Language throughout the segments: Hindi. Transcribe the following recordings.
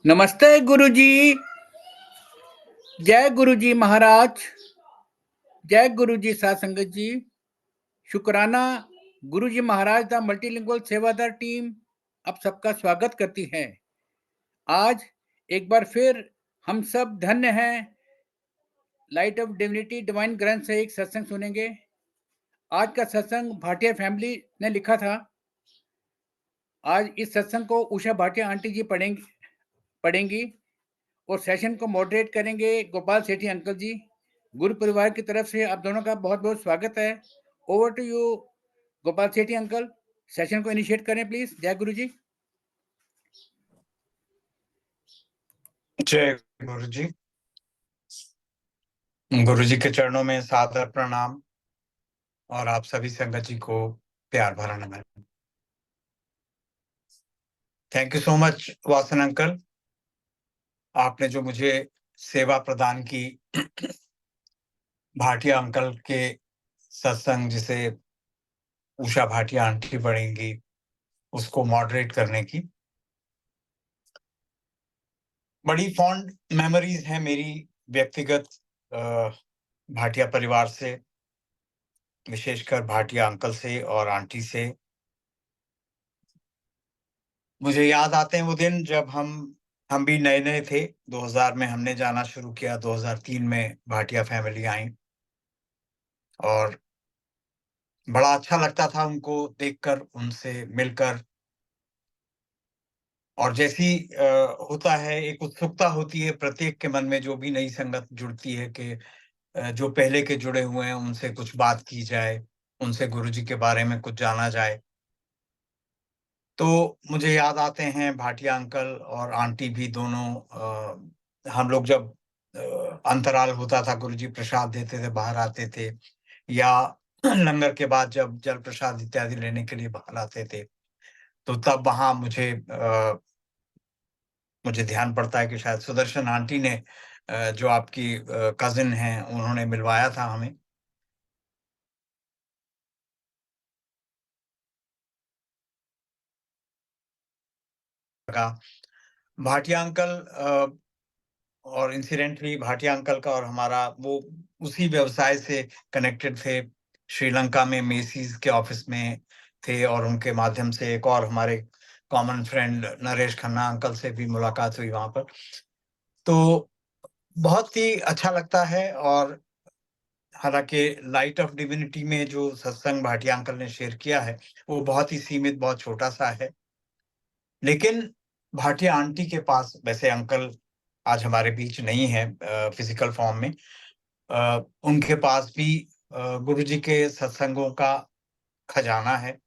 नमस्ते गुरुजी। जय गुरुजी महाराज, जय गुरुजी साध संगत जी। शुक्राना गुरुजी महाराज द मल्टीलिंगुअल सेवादार टीम आप सबका स्वागत करती है। आज एक बार फिर हम सब धन्य हैं। लाइट ऑफ डिविनिटी डिवाइन ग्रंथ से एक सत्संग सुनेंगे। आज का सत्संग भाटिया फैमिली ने लिखा था। आज इस सत्संग को उषा भाटिया आंटी जी पढ़ेंगी और सेशन को मॉडरेट करेंगे गोपाल सेठी अंकल जी। गुरु परिवार की तरफ से आप दोनों का बहुत बहुत स्वागत है। Over to you Gopal Sethi uncle, session को इनिशिएट करें प्लीज। जय गुरु जी। जय गुरु जी। गुरु जी के चरणों में सादर प्रणाम और आप सभी संगत जी को प्यार भरा नमन। Thank you so much Vasan uncle, आपने जो मुझे सेवा प्रदान की भाटिया अंकल के सत्संग जिसे उषा भाटिया आंटी पढ़ेंगी उसको मॉडरेट करने की। बड़ी फॉन्ड मेमोरीज है मेरी व्यक्तिगत भाटिया परिवार से, विशेषकर भाटिया अंकल से और आंटी से। मुझे याद आते हैं वो दिन जब हम भी नए नए थे। 2000 में हमने जाना शुरू किया, 2003 में भाटिया फैमिली आई और बड़ा अच्छा लगता था उनको देखकर, उनसे मिलकर। और जैसी होता है, एक उत्सुकता होती है प्रत्येक के मन में, जो भी नई संगत जुड़ती है, कि जो पहले के जुड़े हुए हैं उनसे कुछ बात की जाए, उनसे गुरुजी के बारे में कुछ जाना जाए। तो मुझे याद आते हैं भाटिया अंकल और आंटी भी दोनों। हम लोग जब अंतराल होता था, गुरुजी प्रसाद देते थे, बाहर आते थे, या लंगर के बाद जब जल प्रसाद इत्यादि लेने के लिए बाहर आते थे, तो तब वहां मुझे ध्यान पड़ता है कि शायद सुदर्शन आंटी ने, जो आपकी कजिन हैं, उन्होंने मिलवाया था हमें। भाटिया अंकल और इंसिडेंटली भाटिया अंकल का और हमारा वो उसी व्यवसाय से कनेक्टेड थे। श्रीलंका में मेसीज के ऑफिस में थे और उनके माध्यम से एक और हमारे common friend Naresh Khanna uncle से भी मुलाकात हुई वहां पर। तो बहुत ही अच्छा लगता है। और हालांकि लाइट ऑफ डिविनिटी में जो सत्संग भाटिया अंकल ने शेयर किया है वो बहुत ही सीमित, बहुत छोटा सा है, लेकिन भाटिया आंटी के पास, वैसे अंकल आज हमारे बीच नहीं है फिजिकल फॉर्म में, उनके पास भी गुरुजी के सत्संगों का खजाना है।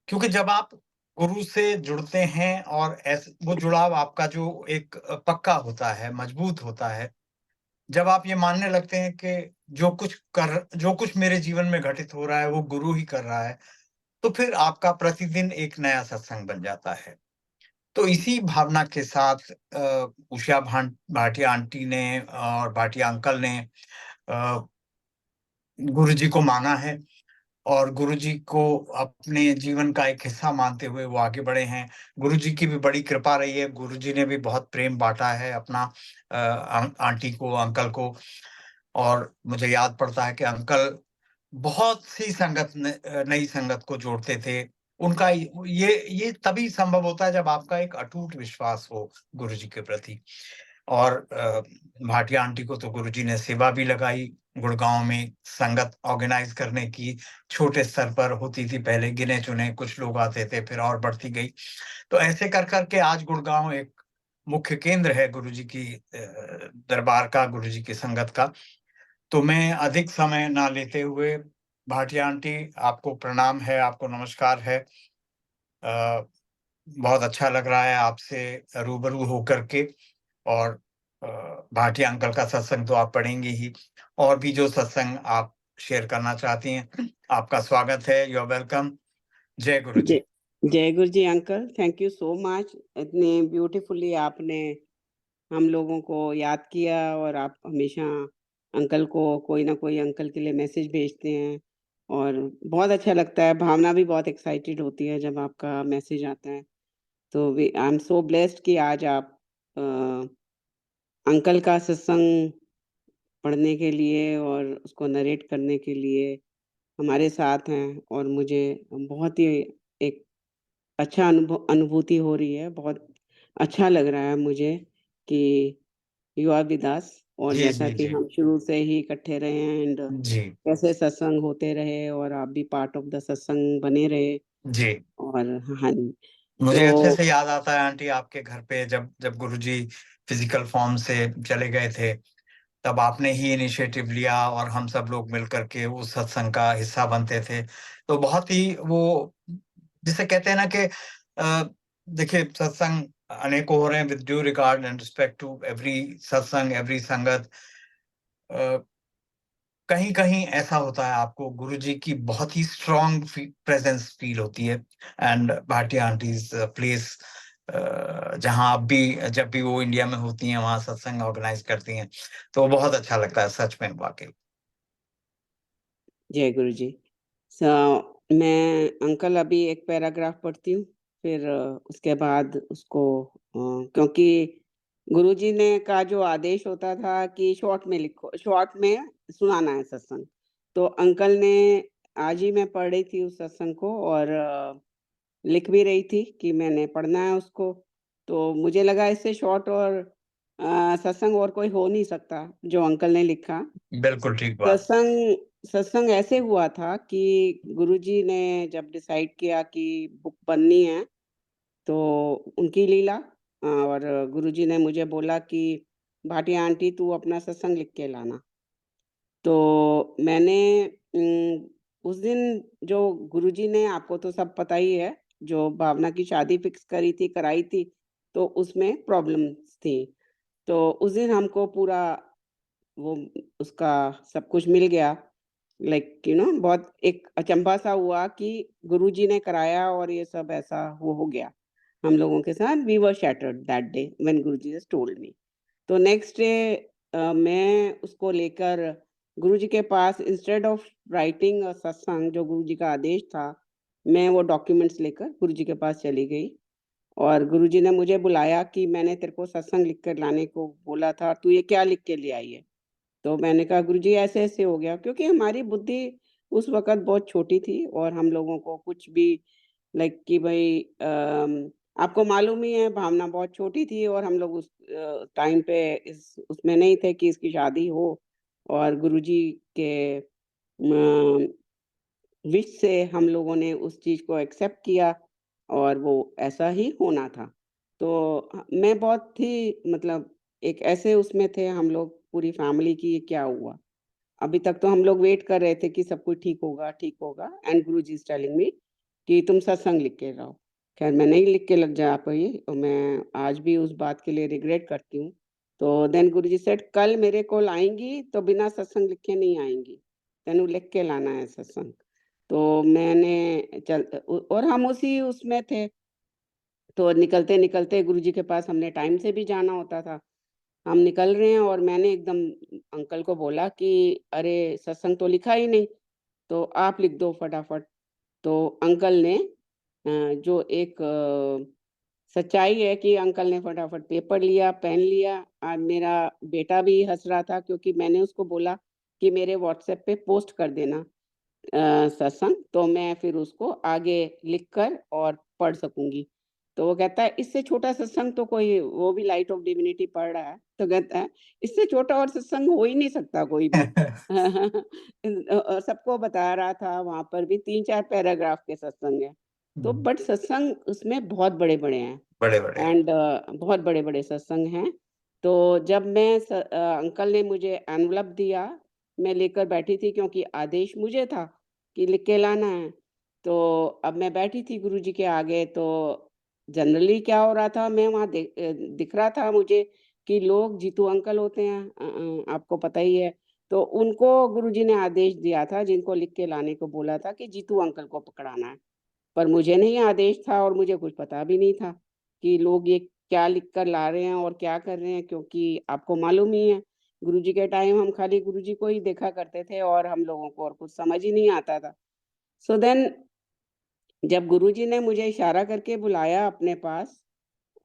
क्योंकि जब आप गुरु से जुड़ते हैं और वो जुड़ाव आपका जो एक पक्का होता है, मजबूत होता है, जब आप ये मानने लगते हैं कि जो कुछ मेरे जीवन में घटित हो रहा है वो गुरु ही कर रहा है, तो फिर आपका प्रतिदिन एक नया सत्संग बन जाता है। तो इसी भावना के साथ उषा भाटिया आंटी ने और भाटिया अंकल ने गुरुजी को माना है और गुरुजी को अपने जीवन का एक हिस्सा मानते हुए वो आगे बढ़े हैं। गुरुजी की भी बड़ी कृपा रही है, गुरुजी ने भी बहुत प्रेम बांटा है अपना आंटी को, अंकल को। और मुझे याद पड़ता है कि अंकल बहुत सी नई संगत को जोड़ते थे। उनका ये तभी संभव होता है जब आपका एक अटूट विश्वास हो गुरुजी के प्रति। और भाटिया आंटी को तो गुरुजी ने सेवा भी लगाई। गुड़गांव में संगत ऑर्गेनाइज करने की, छोटे स्तर पर होती थी पहले, गिने चुने कुछ लोग आते थे, फिर और बढ़ती गई। तो ऐसे कर करके आज गुड़गांव एक मुख्य केंद्र है गुरुजी की दरबार का, गुरुजी की संगत का। तो मैं अधिक समय ना लेते हुए, भाटिया आंटी आपको प्रणाम है, आपको नमस्कार है। बहुत अच्छा लग रहा है आपसे रूबरू होकर के। और भाटिया अंकल का सत्संग तो आप पढ़ेंगे ही, और भी जो सत्संग आप शेयर करना चाहती हैं, आपका स्वागत है। You are welcome. जय गुरु जी। जय Guru ji uncle, thank you so much. इतने ब्यूटीफुली आपने हम लोगों को याद किया और आप हमेशा अंकल को कोई ना कोई अंकल के लिए मैसेज भेजते हैं। और बहुत अच्छा लगता है, भावना भी बहुत एक्साइटेड होती है जब आपका मैसेज आता है। तो we I am so blessed कि आज आप अंकल का सत्संग पढ़ने के लिए और उसको नरेट करने के लिए हमारे साथ हैं, और मुझे बहुत ही एक अच्छा अनुभूति हो रही है। बहुत अच्छा लग रहा है मुझे कि यू आर विद अस, और जी, जैसा जी, कि जी। हम शुरू से ही इकट्ठे रहे हैं, एंड जी, कैसे सत्संग होते रहे और आप भी पार्ट ऑफ द सत्संग बने रहे। जी। और हाँ जी, मुझे अच्छे तो से याद आता है आंटी आपके घर पे जब गुरुजी फिजिकल फॉर्म से चले गए थे, तब आपने ही इनिशिएटिव लिया और हम सब लोग मिल करके उस सत्संग का हिस्सा बनते थे। तो बहुत ही वो जिसे कहते हैं ना कि देखिए सत्संग अनेकों हो रहे हैं, with due regard and respect to every satsang, every sangat. Uh, कहीं-कहीं ऐसा होता है आपको गुरुजी की बहुत ही स्ट्रॉन्ग प्रेजेंस फील होती है, एंड भाटिया आंटीज प्लेस जहां आप भी जब भी वो इंडिया में होती हैं वहां सत्संग ऑर्गेनाइज करती हैं, तो बहुत अच्छा लगता है सच में वाकई। जय गुरु जी। मैं अंकल अभी एक पैराग्राफ पढ़ती हूँ, फिर उसके बाद उसको क्योंकि गुरुजी ने का जो आदेश होता था कि शॉर्ट में लिखो, शॉर्ट में सुनाना है सत्संग। तो अंकल ने, आज ही मैं पढ़ रही थी उस सत्संग को, और लिख भी रही थी कि मैंने पढ़ना है उसको। तो मुझे लगा इससे शॉर्ट और सत्संग और कोई हो नहीं सकता जो अंकल ने लिखा। बिल्कुल ठीक बात। सत्संग सत्संग ऐसे हुआ था कि गुरुजी ने जब डिसाइड किया कि बुक बननी है, तो उनकी लीला, और गुरुजी ने मुझे बोला कि भाटिया आंटी तू अपना सत्संग लिख के लाना। तो मैंने उस दिन जो गुरुजी ने, आपको तो सब पता ही है, जो भावना की शादी फिक्स करी थी, कराई थी, तो उसमें प्रॉब्लम्स थी। तो उस दिन हमको पूरा वो उसका सब कुछ मिल गया। लाइक बहुत एक अचंभा सा हुआ कि गुरुजी ने कराया और ये सब ऐसा वो हो गया हम लोगों के साथ। We were shattered that day when Guruji has told me. तो नेक्स्ट डे मैं उसको लेकर गुरुजी के पास, इंस्टेड ऑफ राइटिंग सत्संग जो गुरुजी का आदेश था, मैं वो डॉक्यूमेंट्स लेकर गुरुजी के पास चली गई। और गुरुजी ने मुझे बुलाया कि मैंने तेरे को सत्संग लिख कर लाने को बोला था, तू ये क्या लिख के ले आई है? तो मैंने कहा गुरुजी ऐसे-ऐसे हो गया, क्योंकि हमारी बुद्धि उस वक़्त बहुत छोटी थी और हम लोगों को कुछ भी, लाइक कि भई आपको मालूम ही है, भावना बहुत छोटी थी और हम लोग उस टाइम पे इस उसमें नहीं थे कि इसकी शादी हो, और गुरुजी के म विश से हम लोगों ने उस चीज़ को एक्सेप्ट किया, और वो ऐसा ही होना था। तो मैं बहुत ही, मतलब एक ऐसे उसमें थे हम लोग पूरी फैमिली की, ये क्या हुआ? अभी तक तो हम लोग वेट कर रहे थे कि सब कुछ ठीक होगा, and Guruji is telling me कि तुम सत्संग लिख के लाओ। ख़ैर मैं नहीं लिख के लग जा पाई, और मैं आज भी उस बात के लिए रिग्रेट करती हूँ। तो देन गुरुजी सेड कल मेरे कोल आएँगी तो बिना सत्संग लिखे नहीं आएँगी, तेनू लिख के लाना है सत्संग। तो मैंने और हम उसी उसमें थे, तो निकलते-निकलते गुरुजी के पास हमने टाइम से भी जाना होता था। हम निकल रहे हैं और मैंने एकदम अंकल को बोला कि अरे सत्संग तो लिखा ही नहीं, तो आप लिख दो फटाफट। तो अंकल ने जो एक सच्चाई है कि अंकल ने फटाफट पेपर लिया, पेन लिया। मेरा बेटा भी हँस रहा था क्योंकि मैंने उसको बोला कि मेरे व्हाट्सएप पे पोस्ट कर देना सत्संग, तो मैं फिर उसको आगे लिख कर और पढ़ सकूँगी। तो वो कहता है इससे छोटा सत्संग तो कोई, वो भी लाइट ऑफ डिविनिटी पढ़ रहा है, तो कहता है इससे छोटा और सत्संग हो ही नहीं सकता कोई भी। सबको बता रहा था, वहाँ पर भी 3-4 पैराग्राफ के सत्संग हैं। तो बट सत्संग उसमें बहुत बड़े-बड़े हैं, बड़े-बड़े। एंड बहुत बड़े-बड़े सत्संग हैं। तो जब अंकल ने मुझे एनवेलप दिया, मैं लेकर बैठी थी क्योंकि आदेश मुझे था कि लिख के लाना है। तो अब मैं बैठी थी गुरुजी के आगे, तो जनरली क्या हो रहा था, मैं वहाँ दिख रहा था मुझे कि लोग, जीतू अंकल होते हैं, आपको पता ही है, तो उनको गुरुजी ने आदेश दिया था, जिनको लिख के लाने को बोला था कि जीतू अंकल को पकड़ाना है। पर मुझे नहीं आदेश था और मुझे कुछ पता भी नहीं था कि लोग ये क्या लिख कर ला रहे हैं और क्या कर रहे हैं, क्योंकि आपको मालूम ही है गुरुजी के टाइम हम खाली गुरुजी को ही देखा करते थे और हम लोगों को और कुछ समझ ही नहीं आता था। सो देन जब गुरुजी ने मुझे इशारा करके बुलाया अपने पास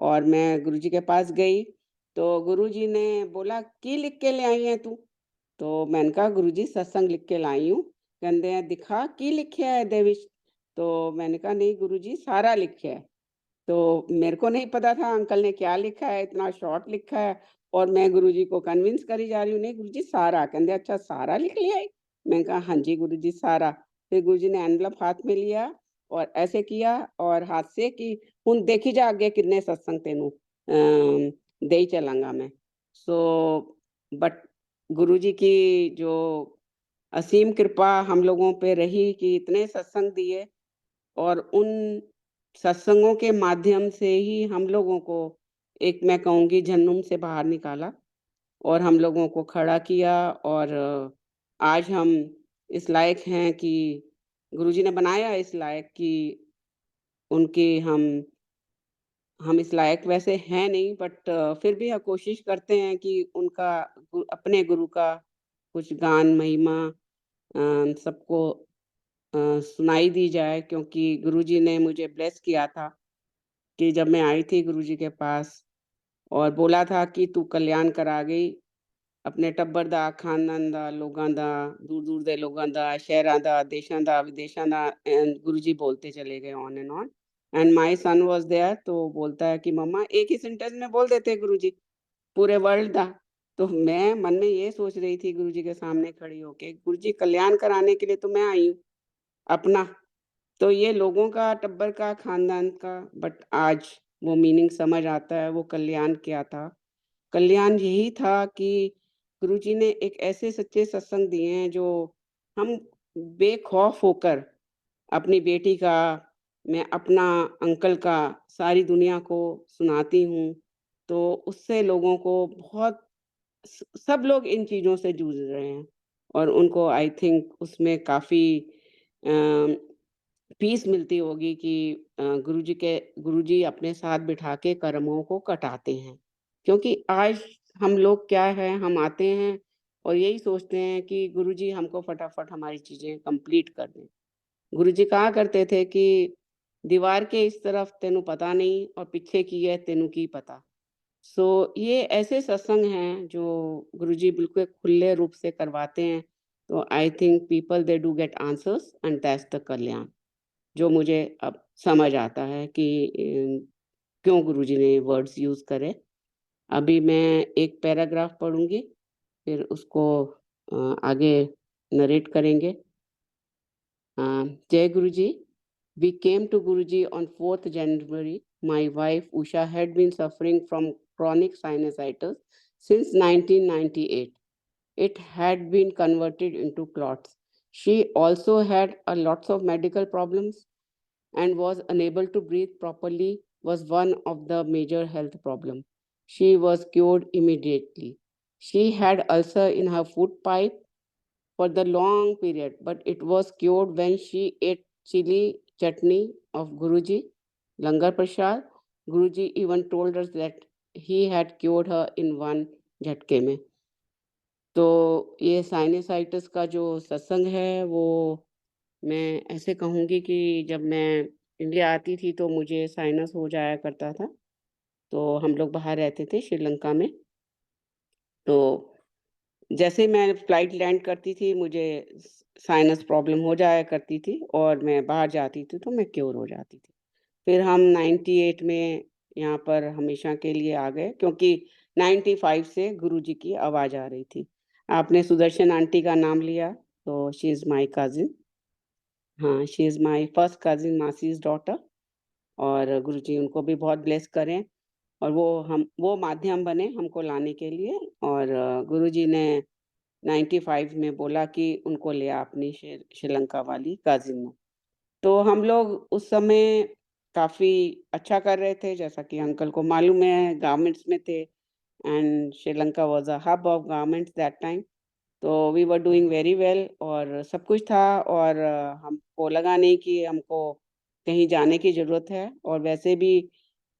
और मैं गुरुजी के पास गई, तो गुरुजी ने बोला, "की लिख के ले आई है तू?" तो मैंने कहा, "गुरुजी सत्संग लिख के लाई हूँ।" कहते हैं, "दिखा की लिखा है देविश?" तो मैंने कहा, "नहीं गुरुजी सारा लिखा है।" तो मेरे को नहीं पता था अंकल ने क्या लिखा है, इतना शॉर्ट लिखा है और मैं गुरुजी को कन्विंस करी जा रही हूँ, "नहीं गुरुजी सारा।" कहते, "अच्छा सारा लिख लिया है?" मैंने कहा, "हाँ जी गुरुजी सारा।" फिर गुरुजी ने एनवलप हाथ में लिया और ऐसे किया और हाथ से कि हुन देखी जा अगे कितने सत्संग तेनू दे ही चलांगा मैं। सो बट गुरुजी की जो असीम कृपा हम लोगों पे रही कि इतने सत्संग दिए और उन सत्संगों के माध्यम से ही हम लोगों को एक मैं कहूँगी जहन्नुम से बाहर निकाला और हम लोगों को खड़ा किया और आज हम इस लायक हैं कि गुरुजी ने बनाया इस लायक कि उनके हम इस लायक वैसे हैं नहीं बट फिर भी हम कोशिश करते हैं कि उनका अपने गुरु का कुछ गान महिमा सबको सुनाई दी जाए क्योंकि गुरुजी ने मुझे ब्लेस किया था कि जब मैं आई थी गुरुजी के पास और बोला था कि तू कल्याण करा गई ਆਪਣੇ ਟੱਬਰ ਦਾ, ਖਾਨਦਾਨ ਦਾ, ਲੋਕਾਂ ਦਾ, ਦੂਰ-ਦੂਰ ਦੇ ਲੋਕਾਂ ਦਾ, ਸ਼ਹਿਰਾਂ ਦਾ, ਦੇਸ਼ਾਂ ਦਾ, ਵਿਦੇਸ਼ਾਂ ਦਾ एंड गुरुजी बोलते चले गए on and on and my son was there तो बोलता है कि मम्मा एक ही सेंटेंस में बोल देते हैं गुरुजी पूरे वर्ल्ड दा। तो मैं मन में ये सोच रही थी गुरुजी के सामने खड़ी होके गुरुजी कल्याण कराने के लिए तो मैं आई हूँ अपना तो ये लोगों का टब्बर का खानदान का बट आज वो मीनिंग समझ आता है वो कल्याण क्या था कल्याण यही था कि गुरुजी ने एक ऐसे सच्चे सत्संग दिए हैं जो हम बेखौफ होकर अपनी बेटी का मैं अपना अंकल का सारी दुनिया को सुनाती हूँ तो उससे लोगों को बहुत सब लोग इन चीज़ों से जूझ रहे हैं और उनको आई थिंक उसमें काफ़ी पीस मिलती होगी कि गुरुजी अपने साथ बिठा के कर्मों को कटाते हैं क्योंकि आज हम लोग क्या है हम आते हैं और यही सोचते हैं कि गुरुजी हमको फटाफट हमारी चीजें कंप्लीट कर दें गुरुजी कहा करते थे कि दीवार के इस तरफ तेनू पता नहीं और पीछे की है तेनू की पता सो ये ऐसे सत्संग हैं जो गुरुजी बिल्कुल खुले रूप से करवाते हैं तो I think people they do get answers and that's the kalyan जो मुझे अब समझ आता है कि क्यों गुरुजी ने वर्ड्स यूज करे अभी मैं एक पैराग्राफ पढ़ूंगी फिर उसको आगे नरेट करेंगे जय गुरुजी we came to Guruji on 4th January. My wife Usha had been suffering from chronic sinusitis since 1998. It had been converted into clots. She also had a lots of medical problems and was unable to breathe properly was one of the major health problem. She was cured immediately. She had ulcer in her food pipe for the long period, but it was cured when she ate chili chutney of Guruji, Langar Prasad. Guruji even told us that he had cured her in one झटके में तो ये साइनसाइटिस का जो सत्संग है वो मैं ऐसे कहूँगी कि जब मैं इंडिया आती थी तो मुझे साइनस हो जाया करता था तो हम लोग बाहर रहते थे श्रीलंका में तो जैसे ही मैं फ्लाइट लैंड करती थी मुझे साइनस प्रॉब्लम हो जाया करती थी और मैं बाहर जाती थी तो मैं क्योर हो जाती थी फिर हम 98 में यहाँ पर हमेशा के लिए आ गए क्योंकि 95 से गुरुजी की आवाज़ आ रही थी आपने सुदर्शन आंटी का नाम लिया तो शी इज़ माय कजिन हाँ she is my first cousin masses daughter और गुरुजी उनको भी बहुत ब्लेस करें और वो माध्यम बने हमको लाने के लिए और गुरुजी ने 95 में बोला कि उनको ले आ अपनी श्रीलंका वाली कजिन में तो हम लोग उस समय काफ़ी अच्छा कर रहे थे जैसा कि अंकल को मालूम है गारमेंट्स में थे and Sri Lanka was a hub of garments that time तो we were doing very well और सब कुछ था और हमको लगा नहीं कि हमको कहीं जाने की ज़रूरत है और वैसे भी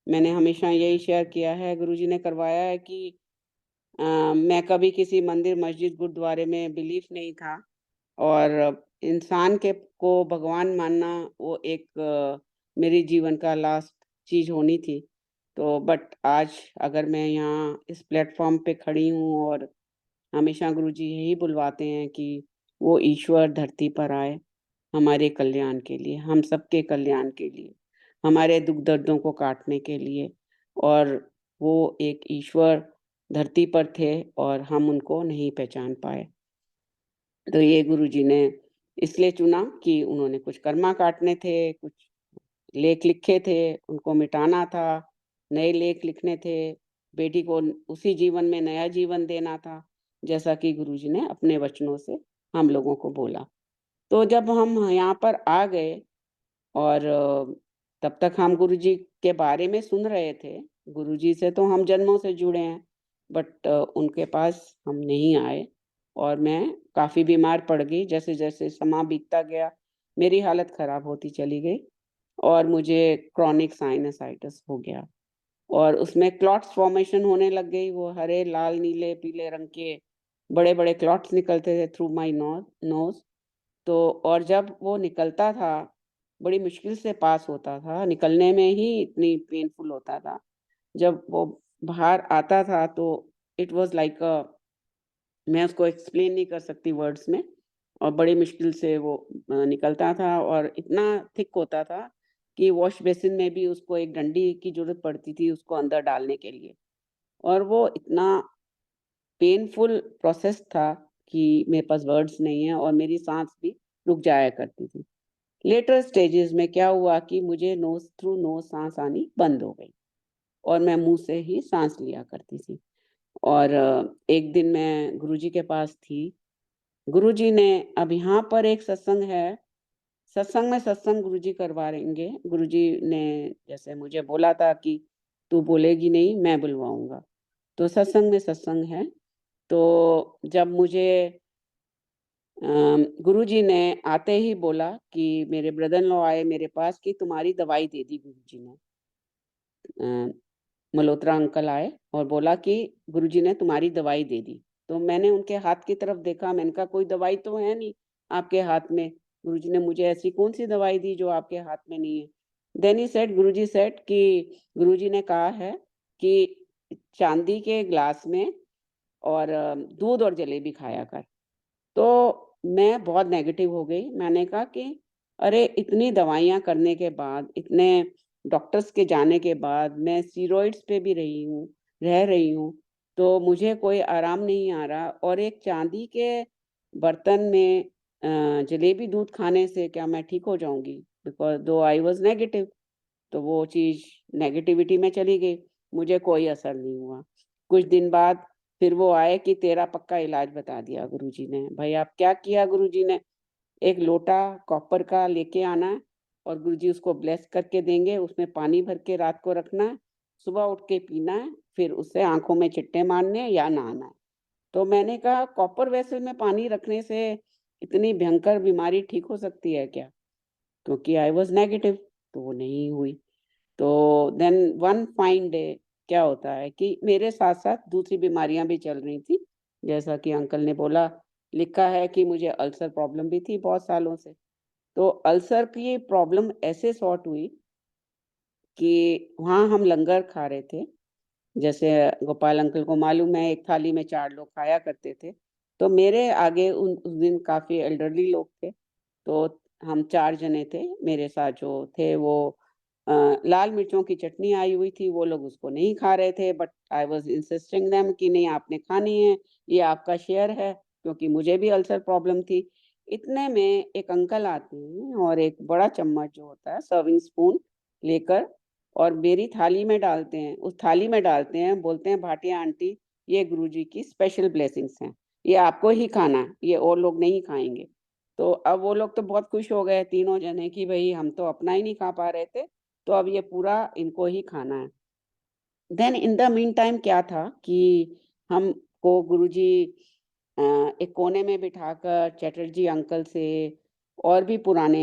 मैंने हमेशा यही शेयर किया है गुरुजी ने करवाया है कि मैं कभी किसी मंदिर, मस्जिद, गुरुद्वारे में बिलीव नहीं था और इंसान के को भगवान मानना वो एक मेरे जीवन का लास्ट चीज़ होनी थी। तो बट आज अगर मैं यहाँ इस प्लेटफ़ॉर्म पे खड़ी हूँ और हमेशा गुरुजी यही बुलवाते हैं कि वो ईश्वर धरती पर आए, हमारे कल्याण के लिए, हम सबके कल्याण के लिए, हमारे दुःख-दर्दों को काटने के लिए और वो एक ईश्वर धरती पर थे और हम उनको नहीं पहचान पाए। तो ये गुरुजी ने इसलिए चुना कि उन्होंने कुछ कर्मा काटने थे, कुछ लेख लिखे थे, उनको मिटाना था, नए लेख लिखने थे, बेटी को उसी जीवन में नया जीवन देना था, जैसा कि गुरुजी ने अपने वचनों से हम लोगों को बोला। तो जब हम यहाँ पर आ गए और तब तक हम गुरुजी के बारे में सुन रहे थे, गुरुजी से तो हम जन्मों से जुड़े हैं, बट उनके पास हम नहीं आए और मैं काफ़ी बीमार पड़ गई। जैसे-जैसे समा बीतता गया, मेरी हालत खराब होती चली गई और मुझे क्रोनिक साइनसाइटिस हो गया और उसमें क्लॉट्स फॉर्मेशन होने लग गई, वो हरे, लाल, नीले, पीले रंग के बड़े-बड़े क्लॉट्स निकलते थे थ्रू माय नोज़। तो और जब वो निकलता था, बड़ी मुश्किल से पास होता था, निकलने में ही इतनी पेनफुल होता था। जब वो बाहर आता था तो इट वाज़ लाइक मैं उसको एक्सप्लेन नहीं कर सकती वर्ड्स में और बड़ी मुश्किल से वो निकलता था और इतना थिक होता था कि वॉश बेसिन में भी उसको एक डंडी की ज़रूरत पड़ती थी उसको अंदर डालने के लिए। और वो इतना पेनफुल प्रोसेस था कि मेरे पास वर्ड्स नहीं है और मेरी साँस भी रुक जाया करती थी। लेटर स्टेजेस में क्या हुआ कि मुझे नोज़ थ्रू नोज़ साँस आनी बंद हो गई और मैं मुँह से ही साँस लिया करती थी। और एक दिन मैं गुरुजी के पास थी। गुरुजी ने अब यहाँ पर एक सत्संग है, सत्संग में सत्संग गुरुजी करवाएँगे। गुरुजी ने जैसे मुझे बोला था कि तू बोलेगी नहीं, मैं बुलवाऊँगा। तो सत्संग में सत्संग है। तो जब मुझे गुरुजी ने आते ही बोला कि मेरे ब्रदर इन लॉ आए मेरे पास कि तुम्हारी दवाई दे दी गुरुजी ने। अ, मल्होत्रा अंकल आए और बोला कि गुरुजी ने तुम्हारी दवाई दे दी। तो मैंने उनके हाथ की तरफ देखा, मैंने कहा कोई दवाई तो है नहीं आपके हाथ में। गुरुजी ने मुझे ऐसी कौन-सी दवाई दी जो आपके हाथ में नहीं है? Then he said Guruji said कि गुरुजी ने कहा है कि चांदी के ग्लास में और दूध और जलेबी खाया कर। तो मैं बहुत नेगेटिव हो गई। मैंने कहा कि अरे! इतनी दवाइयाँ करने के बाद, इतने डॉक्टर्स के जाने के बाद, मैं स्टेरॉइड्स पे भी रह रही हूँ, तो मुझे कोई आराम नहीं आ रहा और एक चांदी के बर्तन में जलेबी दूध खाने से क्या मैं ठीक हो जाऊँगी? बिकॉज़ दो आई वाज़ नेगेटिव। तो वो चीज़ नेगेटिविटी में चली गई, मुझे कोई असर नहीं हुआ। कुछ दिन बाद फिर वो आए कि तेरा पक्का इलाज बता दिया गुरुजी ने। भई अब क्या किया गुरुजी ने, एक लोटा कॉपर का लेके आना है और गुरुजी उसको ब्लेस करके देंगे, उसमें पानी भर के रात को रखना है, सुबह उठ के पीना है, फिर उससे आँखों में छिट्टे मारने हैं या नहाना है। तो मैंने कहा कॉपर वेसल में पानी रखने से इतनी भयंकर बीमारी ठीक हो सकती है क्या? क्योंकि आई वाज़ नेगेटिव, तो वो नहीं हुई। तो देन वन फाइन डे क्या होता है कि मेरे साथ-साथ दूसरी बीमारियाँ भी चल रही थी। जैसा कि अंकल ने बोला, लिखा है कि मुझे अल्सर प्रॉब्लम भी थी बहुत सालों से। तो अल्सर की प्रॉब्लम ऐसे सॉर्ट हुई कि वहाँ हम लंगर खा रहे थे। जैसे गोपाल अंकल को मालूम है एक थाली में 4 लोग खाया करते थे। तो मेरे आगे उस दिन काफ़ी एल्डरली लोग थे। तो हम 4 जने थे, मेरे साथ जो थे वो लाल मिर्चों की चटनी आई हुई थी, वो लोग उसको नहीं खा रहे थे but I was insisting them कि नहीं आपने खानी है, ये आपका शेयर है, क्योंकि मुझे भी अल्सर प्रॉब्लम थी। इतने में एक अंकल आते हैं और एक बड़ा चम्मच जो होता है सर्विंग स्पून लेकर और मेरी थाली में डालते हैं, उस थाली में डालते हैं, बोलते हैं भाटिया आंटी ये गुरुजी की स्पेशल ब्लेसिंग्स हैं, ये आपको ही खाना है, ये और लोग नहीं खाएँगे। तो अब वो लोग तो बहुत खुश हो गए तीनों जने कि भई हम तो अपना ही नहीं खा पा रहे थे, तो अब ये पूरा इनको ही खाना है। Then in the meantime क्या था कि हमको गुरुजी अ, एक कोने में बिठाकर चैटर्जी अंकल से और भी पुराने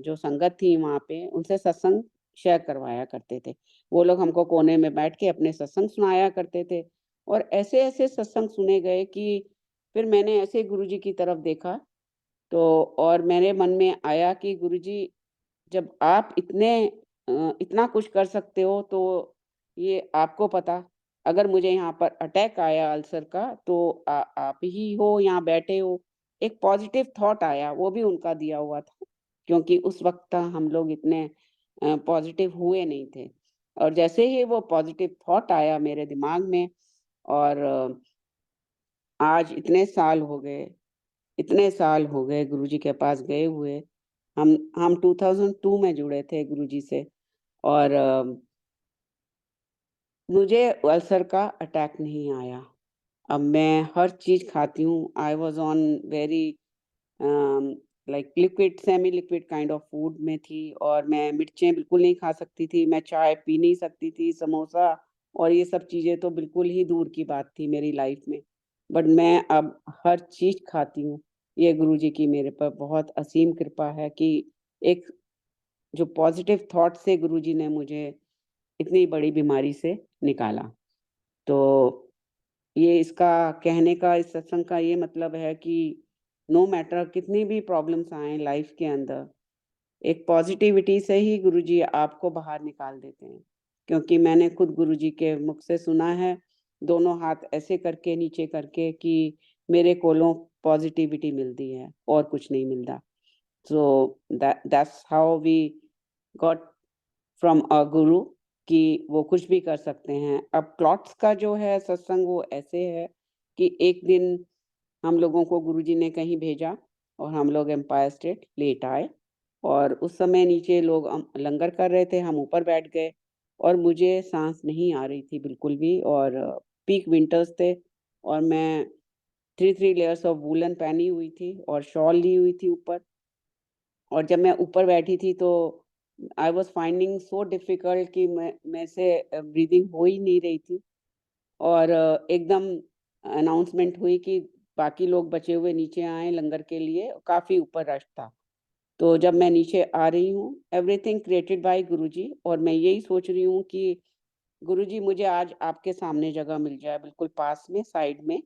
जो संगत थी वहाँ पे, उनसे सत्संग शेयर करवाया करते थे। वो लोग हमको कोने में बैठ के अपने सत्संग सुनाया करते थे। और ऐसे-ऐसे सत्संग सुने गए कि फिर मैंने ऐसे गुरुजी की तरफ देखा, तो और मेरे मन में आया कि गुरुजी, जब आप इतना कुछ कर सकते हो, तो ये आपको पता, अगर मुझे यहाँ पर अटैक आया अल्सर का, तो आप ही हो यहाँ बैठे हो। एक पॉजिटिव थॉट आया, वो भी उनका दिया हुआ था, क्योंकि उस वक़्त हम लोग इतने पॉजिटिव हुए नहीं थे। और जैसे ही वो पॉजिटिव थॉट आया मेरे दिमाग में, और आज इतने साल हो गए गुरुजी के पास गए हुए। हम 2002 में जुड़े थे गुरुजी से, और मुझे अल्सर का अटैक नहीं आया। अब मैं हर चीज़ खाती हूँ। I was on very like liquid, semi liquid kind of food में थी, और मैं मिर्चें बिल्कुल नहीं खा सकती थी, मैं चाय पी नहीं सकती थी, समोसा और ये सब चीज़ें तो बिल्कुल ही दूर की बात थी मेरी लाइफ में। बट मैं अब हर चीज़ खाती हूँ। ये गुरुजी की मेरे पर बहुत असीम कृपा है कि एक जो पॉज़िटिव थॉट से गुरुजी ने मुझे इतनी बड़ी बीमारी से निकाला। तो ये इसका कहने का, इस सत्संग का ये मतलब है कि नो मैटर कितनी भी प्रॉब्लम्स आएँ लाइफ के अंदर, एक पॉजिटिविटी से ही गुरुजी आपको बाहर निकाल देते हैं। क्योंकि मैंने खुद गुरुजी के मुख से सुना है, दोनों हाथ ऐसे करके नीचे करके, कि मेरे कोलों पॉजिटिविटी मिलती है और कुछ नहीं मिलता। So that's how we got from a guru, कि वो कुछ भी कर सकते हैं। अब क्लॉट्स का जो है सत्संग, वो ऐसे है कि एक दिन हम लोगों को गुरुजी ने कहीं भेजा, और हम लोग एम्पायर स्टेट लेट आए, और उस समय नीचे लोग लंगर कर रहे थे, हम ऊपर बैठ गए, और मुझे सांस नहीं आ रही थी बिल्कुल भी, और पीक विंटर्स थे, और मैं 3 लेयर्स ऑफ वूलन पहनी हुई थी और शॉल ली हुई थी ऊपर। और जब मैं ऊपर बैठी थी, तो I was finding so difficult कि मैं से ब्रीदिंग हो ही नहीं रही थी, और एकदम अनाउंसमेंट हुई कि बाकी लोग बचे हुए नीचे आएँ लंगर के लिए, काफ़ी ऊपर रश था। तो जब मैं नीचे आ रही हूँ, एवरीथिंग क्रिएटेड बाय गुरुजी, और मैं यही सोच रही हूँ कि गुरुजी, मुझे आज आपके सामने जगह मिल जाए, बिल्कुल पास में, साइड में,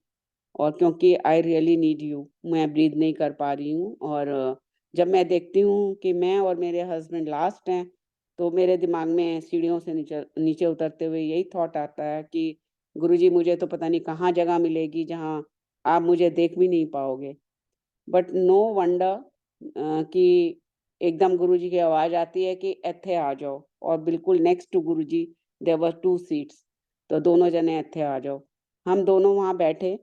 और क्योंकि आई रियली नीड यू, मैं ब्रीथ नहीं कर पा रही हूँ। और जब मैं देखती हूँ कि मैं और मेरे हस्बैंड लास्ट हैं, तो मेरे दिमाग में सीढ़ियों से नीचे नीचे उतरते हुए यही थॉट आता है कि गुरुजी, मुझे तो पता नहीं कहाँ जगह मिलेगी जहाँ आप मुझे देख भी नहीं पाओगे। बट नो वंडर कि एकदम गुरुजी की आवाज़ आती है कि इत्थे आ जाओ, और बिल्कुल next to Guruji there were 2 seats, तो दोनों जने इत्थे आ जाओ। हम दोनों वहाँ बैठे,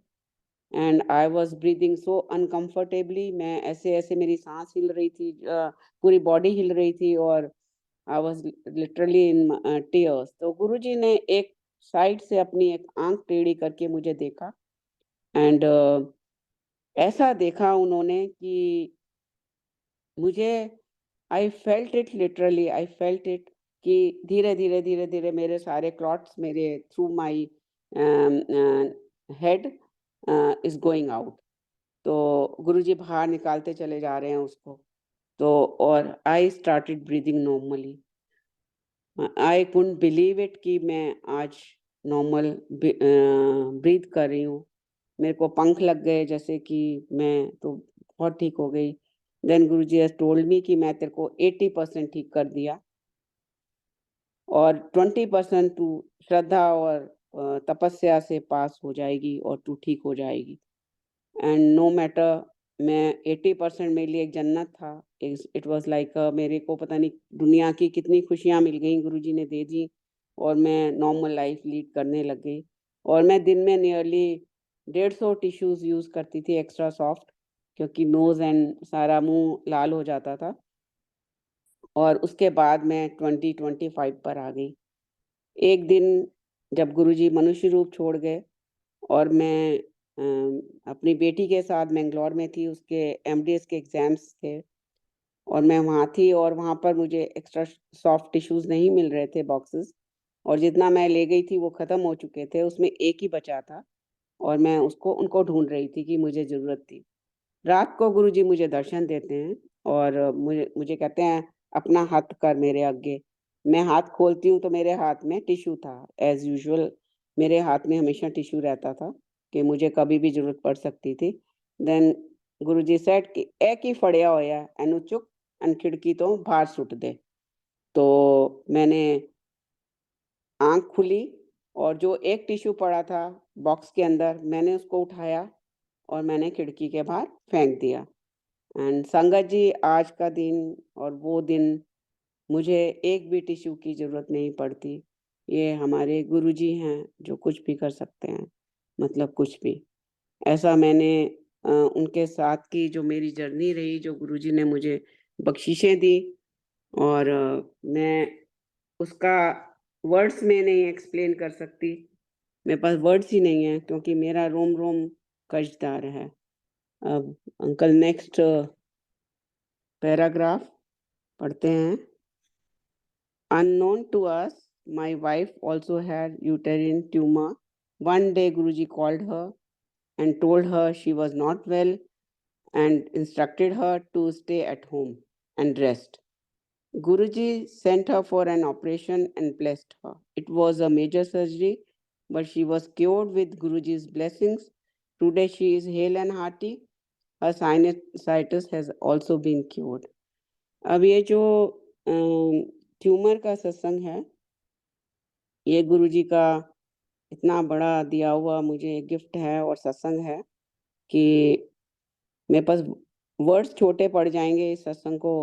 एंड आई वाज़ ब्रीथिंग सो अनकम्फर्टेबली, मैं ऐसे-ऐसे, मेरी साँस हिल रही थी, पूरी बॉडी हिल रही थी, और I was literally in tears. तो गुरुजी ने एक साइड से अपनी एक आँख टेढ़ी करके मुझे देखा, एंड ऐसा देखा उन्होंने कि मुझे, I felt it, literally I felt it, कि धीरे-धीरे, धीरे-धीरे मेरे सारे क्लॉट्स मेरे through my head is going out. तो गुरुजी बाहर निकालते चले जा रहे हैं उसको। तो और I started breathing normally. I couldn't believe it कि मैं आज नॉर्मल ब्रीथ कर रही हूँ। मेरे को पंख लग गए, जैसे कि मैं तो बहुत ठीक हो गई। Then Guruji has told me कि मैं तेरे को 80% ठीक कर दिया, और 20% तू श्रद्धा और तपस्या से पास हो जाएगी, और तू ठीक हो जाएगी। एंड नो मैटर, मैं 80% मेरे लिए एक जन्नत था। इट वाज़ लाइक मेरे को पता नहीं दुनिया की कितनी खुशियाँ मिल गई, गुरुजी ने दे दी, और मैं नॉर्मल लाइफ लीड करने लग गई। और मैं दिन में नियरली 150 टिश्यूज़ यूज़ करती थी एक्स्ट्रा सॉफ्ट, क्योंकि नोज़ एंड सारा मुँह लाल हो जाता था। और उसके बाद मैं 2025 पर आ गई। एक दिन जब गुरुजी मनुष्य रूप छोड़ गए, और मैं अपनी बेटी के साथ बैंगलोर में थी, उसके एमडीएस के एग्ज़ाम्स थे, और मैं वहाँ थी, और वहाँ पर मुझे एक्स्ट्रा सॉफ्ट टिश्यूज़ नहीं मिल रहे थे, बॉक्सेस, और जितना मैं ले गई थी वो ख़त्म हो चुके थे, उसमें एक ही बचा था, और मैं उनको ढूँढ रही थी कि मुझे ज़रूरत थी। रात को गुरुजी मुझे दर्शन देते हैं, और मुझे मुझे कहते हैं, अपना हाथ कर मेरे आगे। मैं हाथ खोलती हूँ, तो मेरे हाथ में टिश्यू था, एज़ यूजुअल। मेरे हाथ में हमेशा टिश्यू रहता था कि मुझे कभी भी ज़रूरत पड़ सकती थी। देन गुरुजी सेड कि "ए की फड़िया होया एनू चुक एंड खिड़की तो बाहर सुट दे।" तो मैंने आँख खुली और जो एक टिश्यू पड़ा था बॉक्स के अंदर, मैंने उसको उठाया और मैंने खिड़की के बाहर फेंक दिया। एंड संगत जी, आज का दिन और वो दिन मुझे एक भी टिश्यू की ज़रूरत नहीं पड़ती। ये हमारे गुरुजी हैं जो कुछ भी कर सकते हैं, मतलब कुछ भी। ऐसा मैंने उनके साथ की जो मेरी जर्नी रही, जो गुरुजी ने मुझे बख्शिशें दी और मैं उसका वर्ड्स में नहीं एक्सप्लेन कर सकती। मेरे पास वर्ड्स ही नहीं हैं क्योंकि मेरा रोम-रोम कशदार है। अब अंकल नेक्स्ट पैराग्राफ पढ़ते हैं। Unknown to us, my wife also had uterine tumor. One day Guruji called her and told her she was not well and instructed her to stay at home and rest. Guruji sent her for an operation and blessed her. It was a major surgery, but she was cured with Guruji's blessings. Today she is hale and hearty. Her sinusitis has also been cured. अब ये जो ट्यूमर का सत्संग है, ये गुरुजी का इतना बड़ा दिया हुआ मुझे गिफ्ट है और सत्संग है कि मेरे पास वर्ड्स छोटे पड़ जाएँगे इस सत्संग को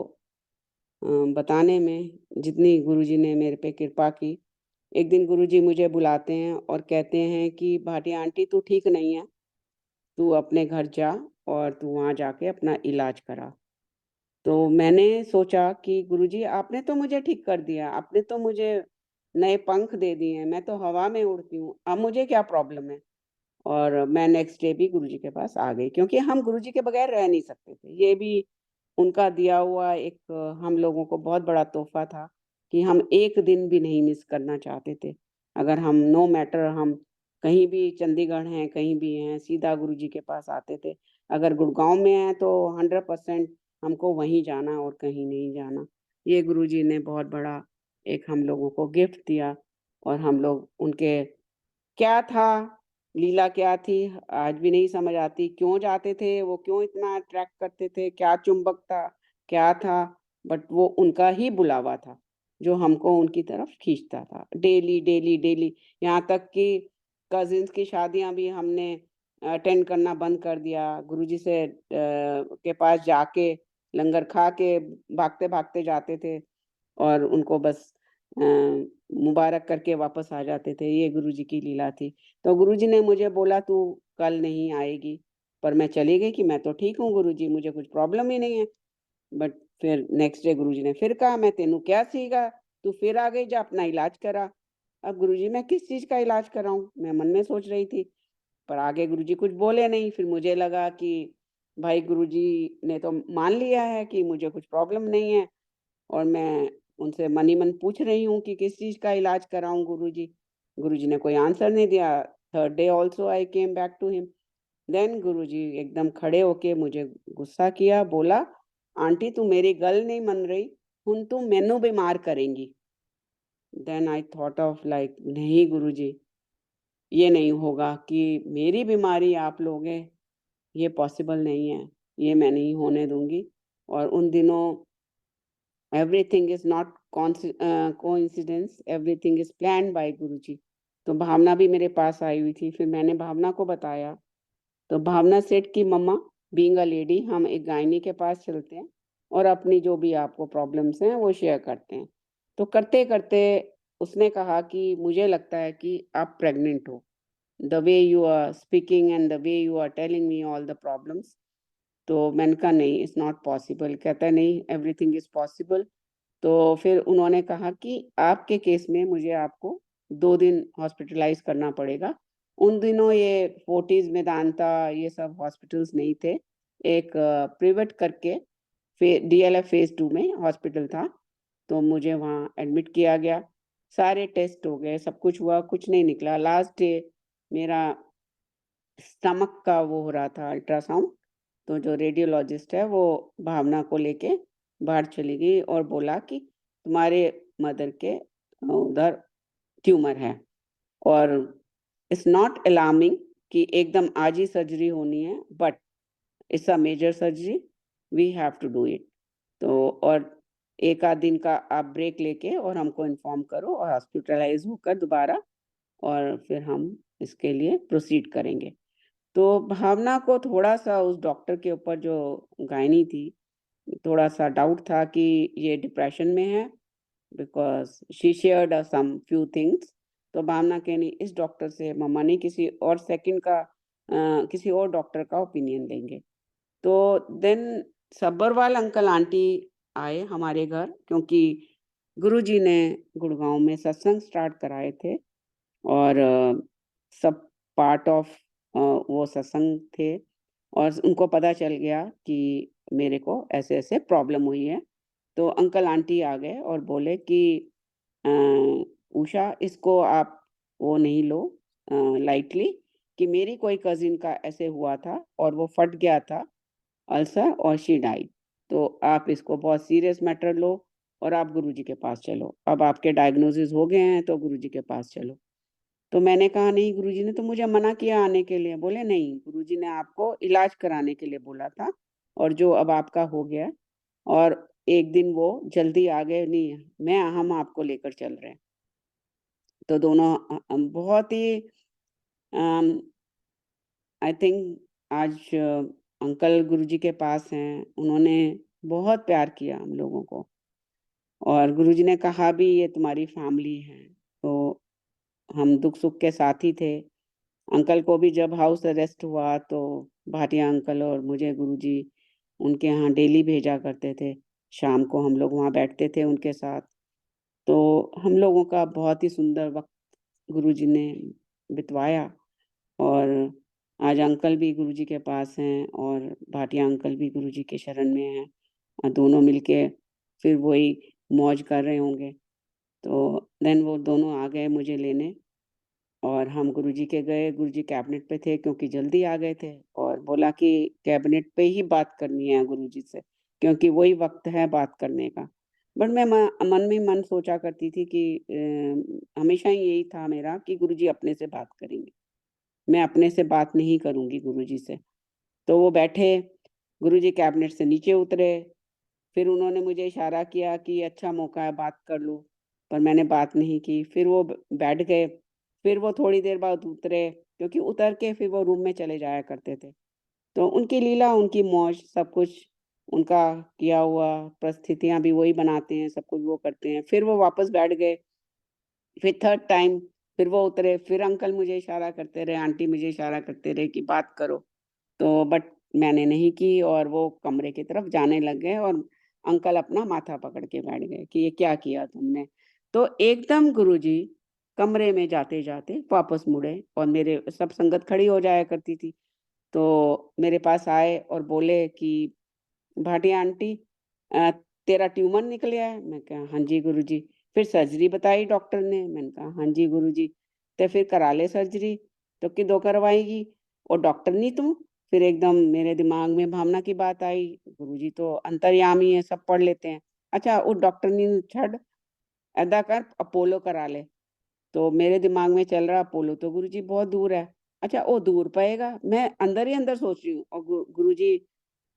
बताने में, जितनी गुरुजी ने मेरे पे कृपा की। एक दिन गुरुजी मुझे बुलाते हैं और कहते हैं कि भाटिया आंटी तू ठीक नहीं है, तू अपने घर जा और तू वहाँ जाके अपना इलाज करा। तो मैंने सोचा कि गुरुजी आपने तो मुझे ठीक कर दिया, आपने तो मुझे नए पंख दे दिए हैं, मैं तो हवा में उड़ती हूँ, अब मुझे क्या प्रॉब्लम है? और मैं नेक्स्ट डे भी गुरुजी के पास आ गई क्योंकि हम गुरुजी के बगैर रह नहीं सकते थे। ये भी उनका दिया हुआ एक हम लोगों को बहुत बड़ा तोहफ़ा था कि हम एक दिन भी नहीं मिस करना चाहते थे। अगर हम नो मैटर हम कहीं भी चंडीगढ़ हैं, कहीं भी हैं, सीधा गुरुजी के पास आते थे। अगर गुड़गाँव में हैं तो 100% हमको वहीं जाना और कहीं नहीं जाना। ये गुरुजी ने बहुत बड़ा एक हम लोगों को गिफ्ट दिया और हम लोग उनके क्या था, लीला क्या थी, आज भी नहीं समझ आती। क्यों जाते थे, वो क्यों इतना अट्रैक्ट करते थे, क्या चुंबक था, क्या था? बट वो उनका ही बुलावा था, जो हमको उनकी तरफ खींचता था। डेली, डेली, डेली यहाँ तक कि कज़िन्स की शादियाँ भी हमने अटेंड करना बंद कर दिया। गुरुजी से के पास जाके लंगर खा के भागते-भागते जाते थे और उनको बस मुबारक करके वापस आ जाते थे, ये गुरुजी की लीला थी। तो गुरुजी ने मुझे बोला तू कल नहीं आएगी, पर मैं चली गई कि मैं तो ठीक हूँ गुरुजी, मुझे कुछ प्रॉब्लम ही नहीं है। बट फिर नेक्स्ट डे गुरुजी ने फिर कहा मैं तेनू क्या सीगा, तू फिर आ गई जा अपना इलाज करा। अब गुरुजी मैं किस चीज़ का इलाज कराऊँ? मैं मन में सोच रही थी, पर आगे गुरुजी कुछ बोले नहीं, फिर मुझे लगा कि भाई गुरुजी ने तो मान लिया है कि मुझे कुछ प्रॉब्लम नहीं है। और मैं उनसे मन ही मन पूछ रही हूँ कि किस चीज़ का इलाज कराऊँ गुरुजी? गुरुजी ने कोई आंसर नहीं दिया। Third day also I came back to him. Then Guruji एकदम खड़े होके मुझे गुस्सा किया, बोला, "आंटी तू मेरी गल नहीं मन रही, हुण तू मैनू बीमार करेंगी।" Then I thought of like नहीं गुरुजी, ये नहीं होगा कि मेरी बीमारी आप लोगे, ये पॉसिबल नहीं है, ये मैं नहीं होने दूँगी। और उन दिनों everything is not coincidence, everything is planned by Guruji. तो भावना भी मेरे पास आई हुई थी, फिर मैंने भावना को बताया, तो भावना सेड कि मम्मा बीइंग अ लेडी हम एक गायनी के पास चलते हैं और अपनी जो भी आपको प्रॉब्लम्स हैं वो शेयर करते हैं। तो करते-करते उसने कहा कि मुझे लगता है कि आप प्रेग्नेंट हो। The way you are speaking and the way you are telling me all the problems. तो मैंने कहा नहीं इट्स नॉट पॉसिबल। कहता है नहीं एवरीथिंग इज़ पॉसिबल। तो फिर उन्होंने कहा कि आपके केस में मुझे आपको 2 दिन हॉस्पिटलाइज़ करना पड़ेगा। उन दिनों ये फोर्टिस, मेदांता ये सब हॉस्पिटल्स नहीं थे। एक प्रिवेट करके डीएलएफ फेज़ 2 में हॉस्पिटल था, तो मुझे वहाँ एडमिट किया गया। सारे टेस्ट हो गए, सब कुछ हुआ, कुछ नहीं निकला। लास्ट डे मेरा स्टमक का वो हो रहा था अल्ट्रासाउंड, तो जो रेडियोलॉजिस्ट है वो भावना को लेके बाहर चली गई और बोला कि तुम्हारे मदर के उधर ट्यूमर है और इट्स नॉट अलार्मिंग कि एकदम आज ही सर्जरी होनी है, but it's a major surgery, we have to do it. तो और 1 आध दिन का आप ब्रेक लेके और हमको इन्फॉर्म करो और हॉस्पिटलाइज़ होकर दोबारा, और फिर हम इसके लिए प्रोसीड करेंगे। तो भावना को थोड़ा-सा उस डॉक्टर के ऊपर, जो गायनी थी, थोड़ा-सा डाउट था कि ये डिप्रेशन में है, because she shared some few things. तो भावना कहनी इस डॉक्टर से मम्मा नहीं किसी और सेकंड का किसी और डॉक्टर का ओपिनियन लेंगे। तो देन सब्बरवाल अंकल आंटी आए हमारे घर, क्योंकि गुरुजी ने गुड़गाँव में सत्संग स्टार्ट कराए थे, और सब पार्ट ऑफ वो सत्संग थे, और उनको पता चल गया कि मेरे को ऐसे-ऐसे प्रॉब्लम हुई है। तो अंकल आंटी आ गए और बोले कि अ, "उषा, इसको आप वो नहीं लो लाइटली, कि मेरी कोई कज़िन का ऐसे हुआ था और वो फट गया था अल्सर और शी डाइड। तो आप इसको बहुत सीरियस मैटर लो और आप गुरुजी के पास चलो। अब आपके डायग्नोसिस हो गए हैं तो गुरुजी के पास चलो।" तो मैंने कहा, "नहीं, गुरुजी ने तो मुझे मना किया आने के लिए।" बोले, "नहीं, गुरुजी ने आपको इलाज कराने के लिए बोला था, और जो अब आपका हो गया, और एक दिन वो जल्दी आ गए, नहीं, हम आपको लेकर चल रहे हैं।" तो दोनों बहुत ही अम, आई थिंक आज अंकल गुरुजी के पास हैं, उन्होंने बहुत प्यार किया हम लोगों को, और गुरुजी ने कहा भी ये तुम्हारी फैमिली है, तो हम दुख-सुख के साथी थे। अंकल को भी जब हाउस अरेस्ट हुआ तो भाटिया अंकल और मुझे गुरुजी उनके यहाँ डेली भेजा करते थे। शाम को हम लोग वहाँ बैठते थे उनके साथ। तो हम लोगों का बहुत ही सुंदर वक़्त गुरुजी ने बितवाया, और आज अंकल भी गुरुजी के पास हैं और भाटिया अंकल भी गुरुजी के शरण में हैं, और दोनों मिलके फिर वही मौज कर रहे होंगे। तो देन वो दोनों आ गए मुझे लेने, और हम गुरुजी के गए। गुरुजी कैबिनेट पे थे क्योंकि जल्दी आ गए थे, और बोला कि कैबिनेट पे ही बात करनी है गुरुजी से, क्योंकि वही वक़्त है बात करने का। बट मैं मन में मन सोचा करती थी कि हमेशा ही यही था मेरा कि गुरुजी अपने से बात करेंगे। मैं अपने से बात नहीं करूँगी गुरुजी से। तो वो बैठे, गुरुजी कैबिनेट से नीचे उतरे, फिर उन्होंने मुझे इशारा किया कि अच्छा मौका है, बात कर लो, पर मैंने बात नहीं की। फिर वो बैठ गए, फिर वो थोड़ी देर बाद उतरे, क्योंकि उतर के फिर वो रूम में चले जाया करते थे। तो उनकी लीला, उनकी मौज, सब कुछ उनका किया हुआ, परिस्थितियाँ भी वही बनाते हैं, सब कुछ वो करते हैं। फिर वो वापस बैठ गए, फिर थर्ड टाइम फिर वो उतरे, फिर अंकल मुझे इशारा करते रहे, आंटी मुझे इशारा करते रहे कि बात करो। तो बट मैंने नहीं की, और वो कमरे की तरफ जाने लग गए, और अंकल अपना माथा पकड़ के बैठ गए कि ये क्या किया तुमने? तो एकदम गुरुजी कमरे में जाते-जाते वापस मुड़े, और मेरे सब संगत खड़ी हो जाया करती थी। तो मेरे पास आए और बोले कि भाटिया आंटी, अ, तेरा ट्यूमर निकला है? मैं कहा, हाँ जी गुरुजी। फिर सर्जरी बताई डॉक्टर ने? मैंने कहा, हाँ जी गुरुजी। तो फिर करा ले सर्जरी, तो किदों करवाएगी? और डॉक्टर नहीं तू? फिर एकदम मेरे दिमाग में भावना की बात आई, गुरुजी तो अंतर्यामी है, सब पढ़ लेते हैं। अच्छा वो डॉक्टर नहीं छड़, ऐदा कर अपोलो करा ले। तो मेरे दिमाग में चल रहा, अपोलो तो गुरुजी बहुत दूर है। अच्छा वो दूर पड़ेगा, मैं अंदर ही अंदर सोच रही हूँ, और गुरुजी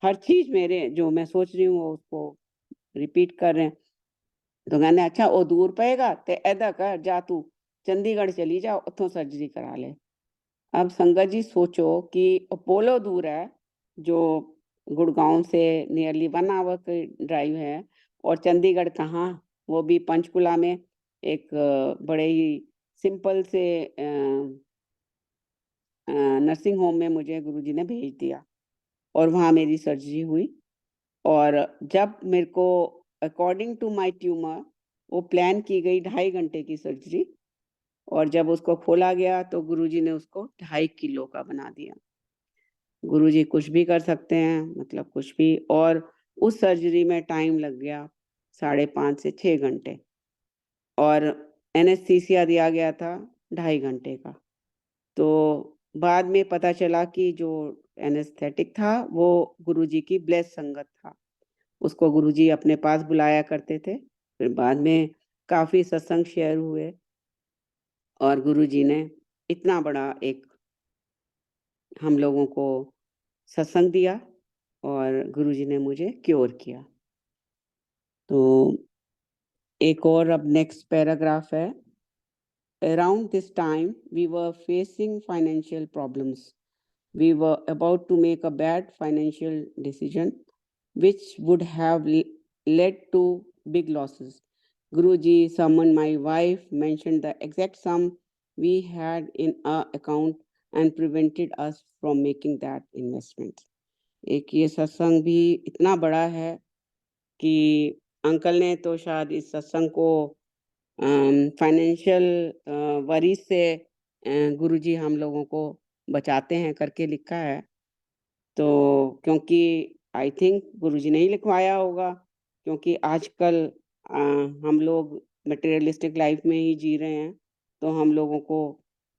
हर चीज़ मेरे जो मैं सोच रही हूँ वो उसको रिपीट कर रहे हैं। तो कहने, अच्छा वो दूर पएगा ते ऐदा कर, जा तू चंडीगढ़ चली जा, उत्थों सर्जरी करा ले। अब संगत जी सोचो कि अपोलो दूर है, जो गुड़गाँव से नियरली 1 आवर की ड्राइव है, और चंडीगढ़ कहाँ, वो भी पंचकुला में एक बड़े ही सिंपल से नर्सिंग होम में मुझे गुरुजी ने भेज दिया, और वहाँ मेरी सर्जरी हुई। और जब मेरे को अकॉर्डिंग टू माय ट्यूमर वो प्लान की गई 2.5 घंटे की सर्जरी, और जब उसको खोला गया तो गुरुजी ने उसको 2.5 किलो का बना दिया। गुरुजी कुछ भी कर सकते हैं, मतलब कुछ भी। और उस सर्जरी में टाइम लग गया 5.5 से 6 घंटे, और एनेस्थीसिया दिया गया था 2.5 घंटे का। तो बाद में पता चला कि जो एनेस्थेटिक था वो गुरुजी की ब्लेस संगत था। उसको गुरुजी अपने पास बुलाया करते थे। फिर बाद में काफ़ी सत्संग शेयर हुए, और गुरुजी ने इतना बड़ा एक हम लोगों को सत्संग दिया और गुरुजी ने मुझे क्योर किया। तो एक और अब नेक्स्ट पैराग्राफ है। Around this time, we were facing financial problems. We were about to make a bad financial decision, which would have led to big losses. Guruji summoned my wife, mentioned the exact sum we had in our account, and prevented us from making that investment. एक ये सत्संग भी इतना बड़ा है कि अंकल ने तो शायद इस सत्संग को फाइनेंशियल वरी से गुरुजी हम लोगों को बचाते हैं करके लिखा है। तो क्योंकि आई थिंक गुरुजी ने ही लिखवाया होगा, क्योंकि आजकल हम लोग मटेरियलिस्टिक लाइफ में ही जी रहे हैं, तो हम लोगों को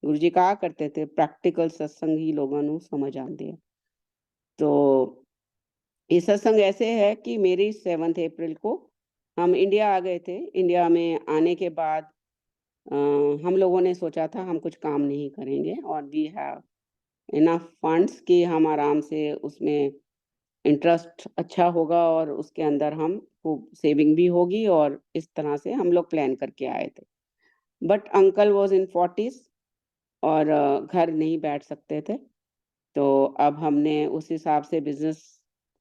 गुरुजी कहा करते थे प्रैक्टिकल सत्संग ही लोगों को समझ आते हैं। तो ये सत्संग ऐसे है कि मेरी 7 अप्रैल को हम इंडिया आ गए थे। इंडिया में आने के बाद हम लोगों ने सोचा था हम कुछ काम नहीं करेंगे और वी हैव इनफ फंड्स कि हम आराम से उसमें इंटरेस्ट अच्छा होगा और उसके अंदर हम खूब सेविंग भी होगी, और इस तरह से हम लोग प्लान करके आए थे। But uncle was in 40s और घर नहीं बैठ सकते थे, तो अब हमने उस हिसाब से बिजनेस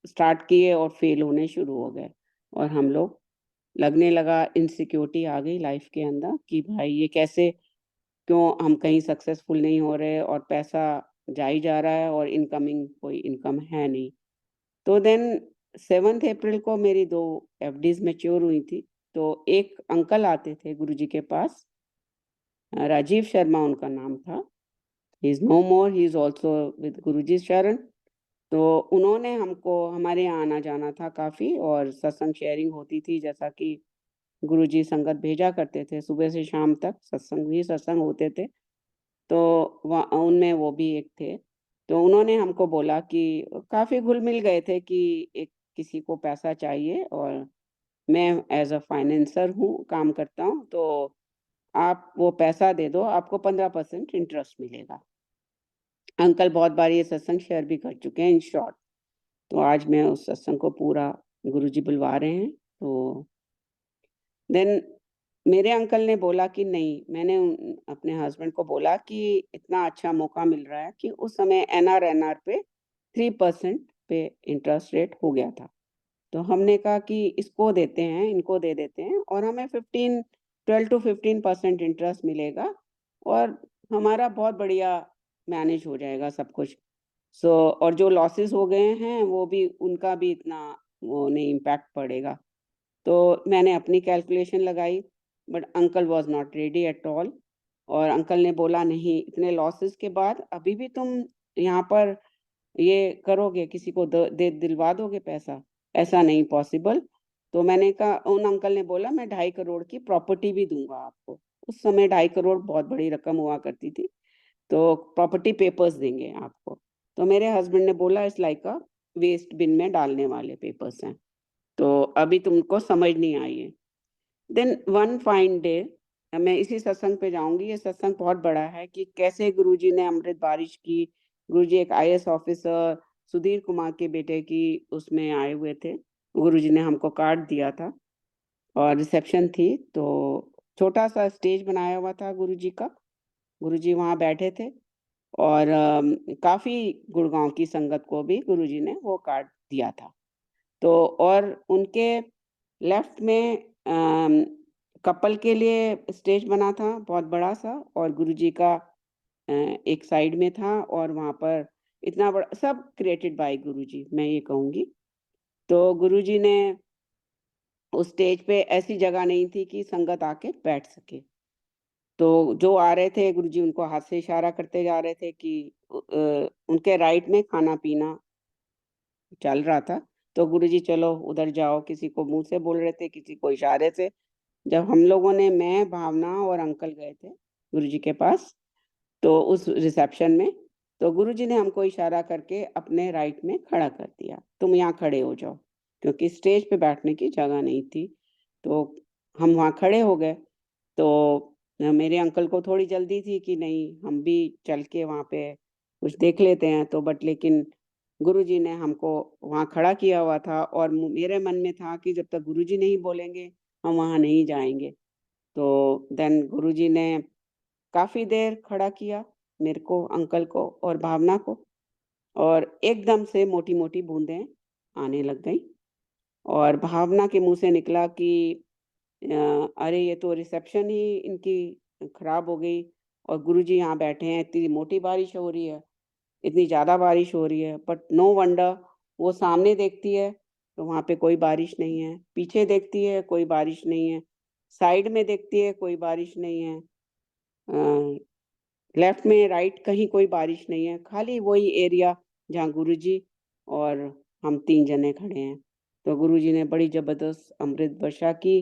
स्टार्ट किए और फेल होने शुरू हो गए, और हम लोग लगने लगा इनसिक्योरिटी आ गई लाइफ के अंदर कि भाई ये कैसे, क्यों हम कहीं सक्सेसफुल नहीं हो रहे और पैसा जा ही जा रहा है और इनकमिंग कोई इनकम है नहीं। तो देन 7 अप्रैल को मेरी 2 एफडीज मैच्योर हुई थी। तो एक अंकल आते थे गुरुजी के पास, राजीव शर्मा उनका नाम था। He is no more, he is also with Guruji sharan. तो उन्होंने हमको, हमारे यहाँ आना जाना था काफ़ी और सत्संग शेयरिंग होती थी, जैसा कि गुरुजी संगत भेजा करते थे, सुबह से शाम तक सत्संग ही सत्संग होते थे। तो उनमें वो भी एक थे। तो उन्होंने हमको बोला कि काफ़ी घुल-मिल गए थे कि एक किसी को पैसा चाहिए और मैं एज़ अ फाइनेंसर हूँ, काम करता हूँ, तो आप वो पैसा दे दो, आपको 15% इंटरेस्ट मिलेगा। अंकल बहुत बार ये सत्संग शेयर भी कर चुके हैं इन शॉर्ट। तो आज मैं उस सत्संग को पूरा गुरुजी बुलवा रहे हैं। तो देन मेरे अंकल ने बोला कि नहीं, मैंने अपने हस्बैंड को बोला कि इतना अच्छा मौका मिल रहा है कि उस समय एनआर पे 3% पे इंटरेस्ट रेट हो गया था। तो हमने कहा कि इसको देते हैं, इनको दे देते हैं और हमें 12 टू 15% इंटरेस्ट मिलेगा और हमारा बहुत बढ़िया मैनेज हो जाएगा सब कुछ। और जो लॉसेस हो गए हैं वो भी, उनका भी इतना वो नहीं इम्पैक्ट पड़ेगा। तो मैंने अपनी कैलकुलेशन लगाई, but uncle was not ready at all. और अंकल ने बोला नहीं, इतने लॉसेस के बाद अभी भी तुम यहाँ पर ये करोगे, किसी को दिलवा दोगे पैसा, ऐसा नहीं पॉसिबल। तो मैंने कहा, उन अंकल ने बोला मैं 2.5 करोड़ की प्रॉपर्टी भी दूंगा आपको। उस समय 2.5 करोड़ बहुत बड़ी रकम हुआ करती थी, तो प्रॉपर्टी पेपर्स देंगे आपको। तो मेरे हस्बैंड ने बोला it's like a waste bin में डालने वाले पेपर्स हैं, तो अभी तुमको समझ नहीं आई है। देन वन फाइन डे, मैं इसी सत्संग पे जाऊंगी। ये सत्संग बहुत बड़ा है कि कैसे गुरुजी ने अमृत बारिश की। गुरुजी एक आईएएस ऑफिसर सुधीर कुमार के बेटे की उसमें आए हुए थे। गुरुजी ने हमको कार्ड दिया था और रिसेप्शन थी, तो छोटा सा स्टेज बनाया हुआ था गुरुजी का। गुरुजी वहाँ बैठे थे और काफ़ी गुड़गांव की संगत को भी गुरुजी ने वो कार्ड दिया था। तो और उनके लेफ्ट में कपल के लिए स्टेज बना था बहुत बड़ा सा, और गुरुजी का एक साइड में था, और वहाँ पर इतना बड़ा, सब क्रिएटेड बाय गुरुजी मैं ये कहूँगी। तो गुरुजी ने उस स्टेज पे ऐसी जगह नहीं थी कि संगत आके बैठ सके। तो जो आ रहे थे गुरुजी उनको हाथ से इशारा करते जा रहे थे कि उनके राइट में खाना-पीना चल रहा था। तो गुरुजी चलो उधर जाओ, किसी को मुँह से बोल रहे थे, किसी को इशारे से। जब हम लोगों ने, मैं, भावना और अंकल गए थे गुरुजी के पास, तो उस रिसेप्शन में, तो गुरुजी ने हमको इशारा करके अपने राइट में खड़ा कर दिया, तुम यहाँ खड़े हो जाओ, क्योंकि स्टेज पे बैठने की जगह नहीं थी। तो हम वहाँ खड़े हो गए। तो मेरे अंकल को थोड़ी जल्दी थी कि नहीं हम भी चल के वहाँ पे कुछ देख लेते हैं, तो बट लेकिन गुरुजी ने हमको वहाँ खड़ा किया हुआ था और मेरे मन में था कि जब तक गुरुजी नहीं बोलेंगे हम वहाँ नहीं जाएंगे। तो देन गुरुजी ने काफी देर खड़ा किया मेरे को, अंकल को और भावना को, और एकदम से मोटी मोटी बूंदें आने लग गई और भावना के मुंह से निकला कि अरे ये तो रिसेप्शन ही इनकी खराब हो गई और गुरुजी यहाँ बैठे हैं, इतनी मोटी बारिश हो रही है, इतनी ज़्यादा बारिश हो रही है, बट नो वंडर वो सामने देखती है तो वहाँ पे कोई बारिश नहीं है, पीछे देखती है कोई बारिश नहीं है, साइड में देखती है कोई बारिश नहीं है, लेफ्ट में राइट कहीं कोई बारिश नहीं है, खाली वही एरिया जहाँ गुरुजी और हम 3 जने खड़े हैं। तो गुरुजी ने बड़ी ज़बरदस्त अमृत वर्षा की।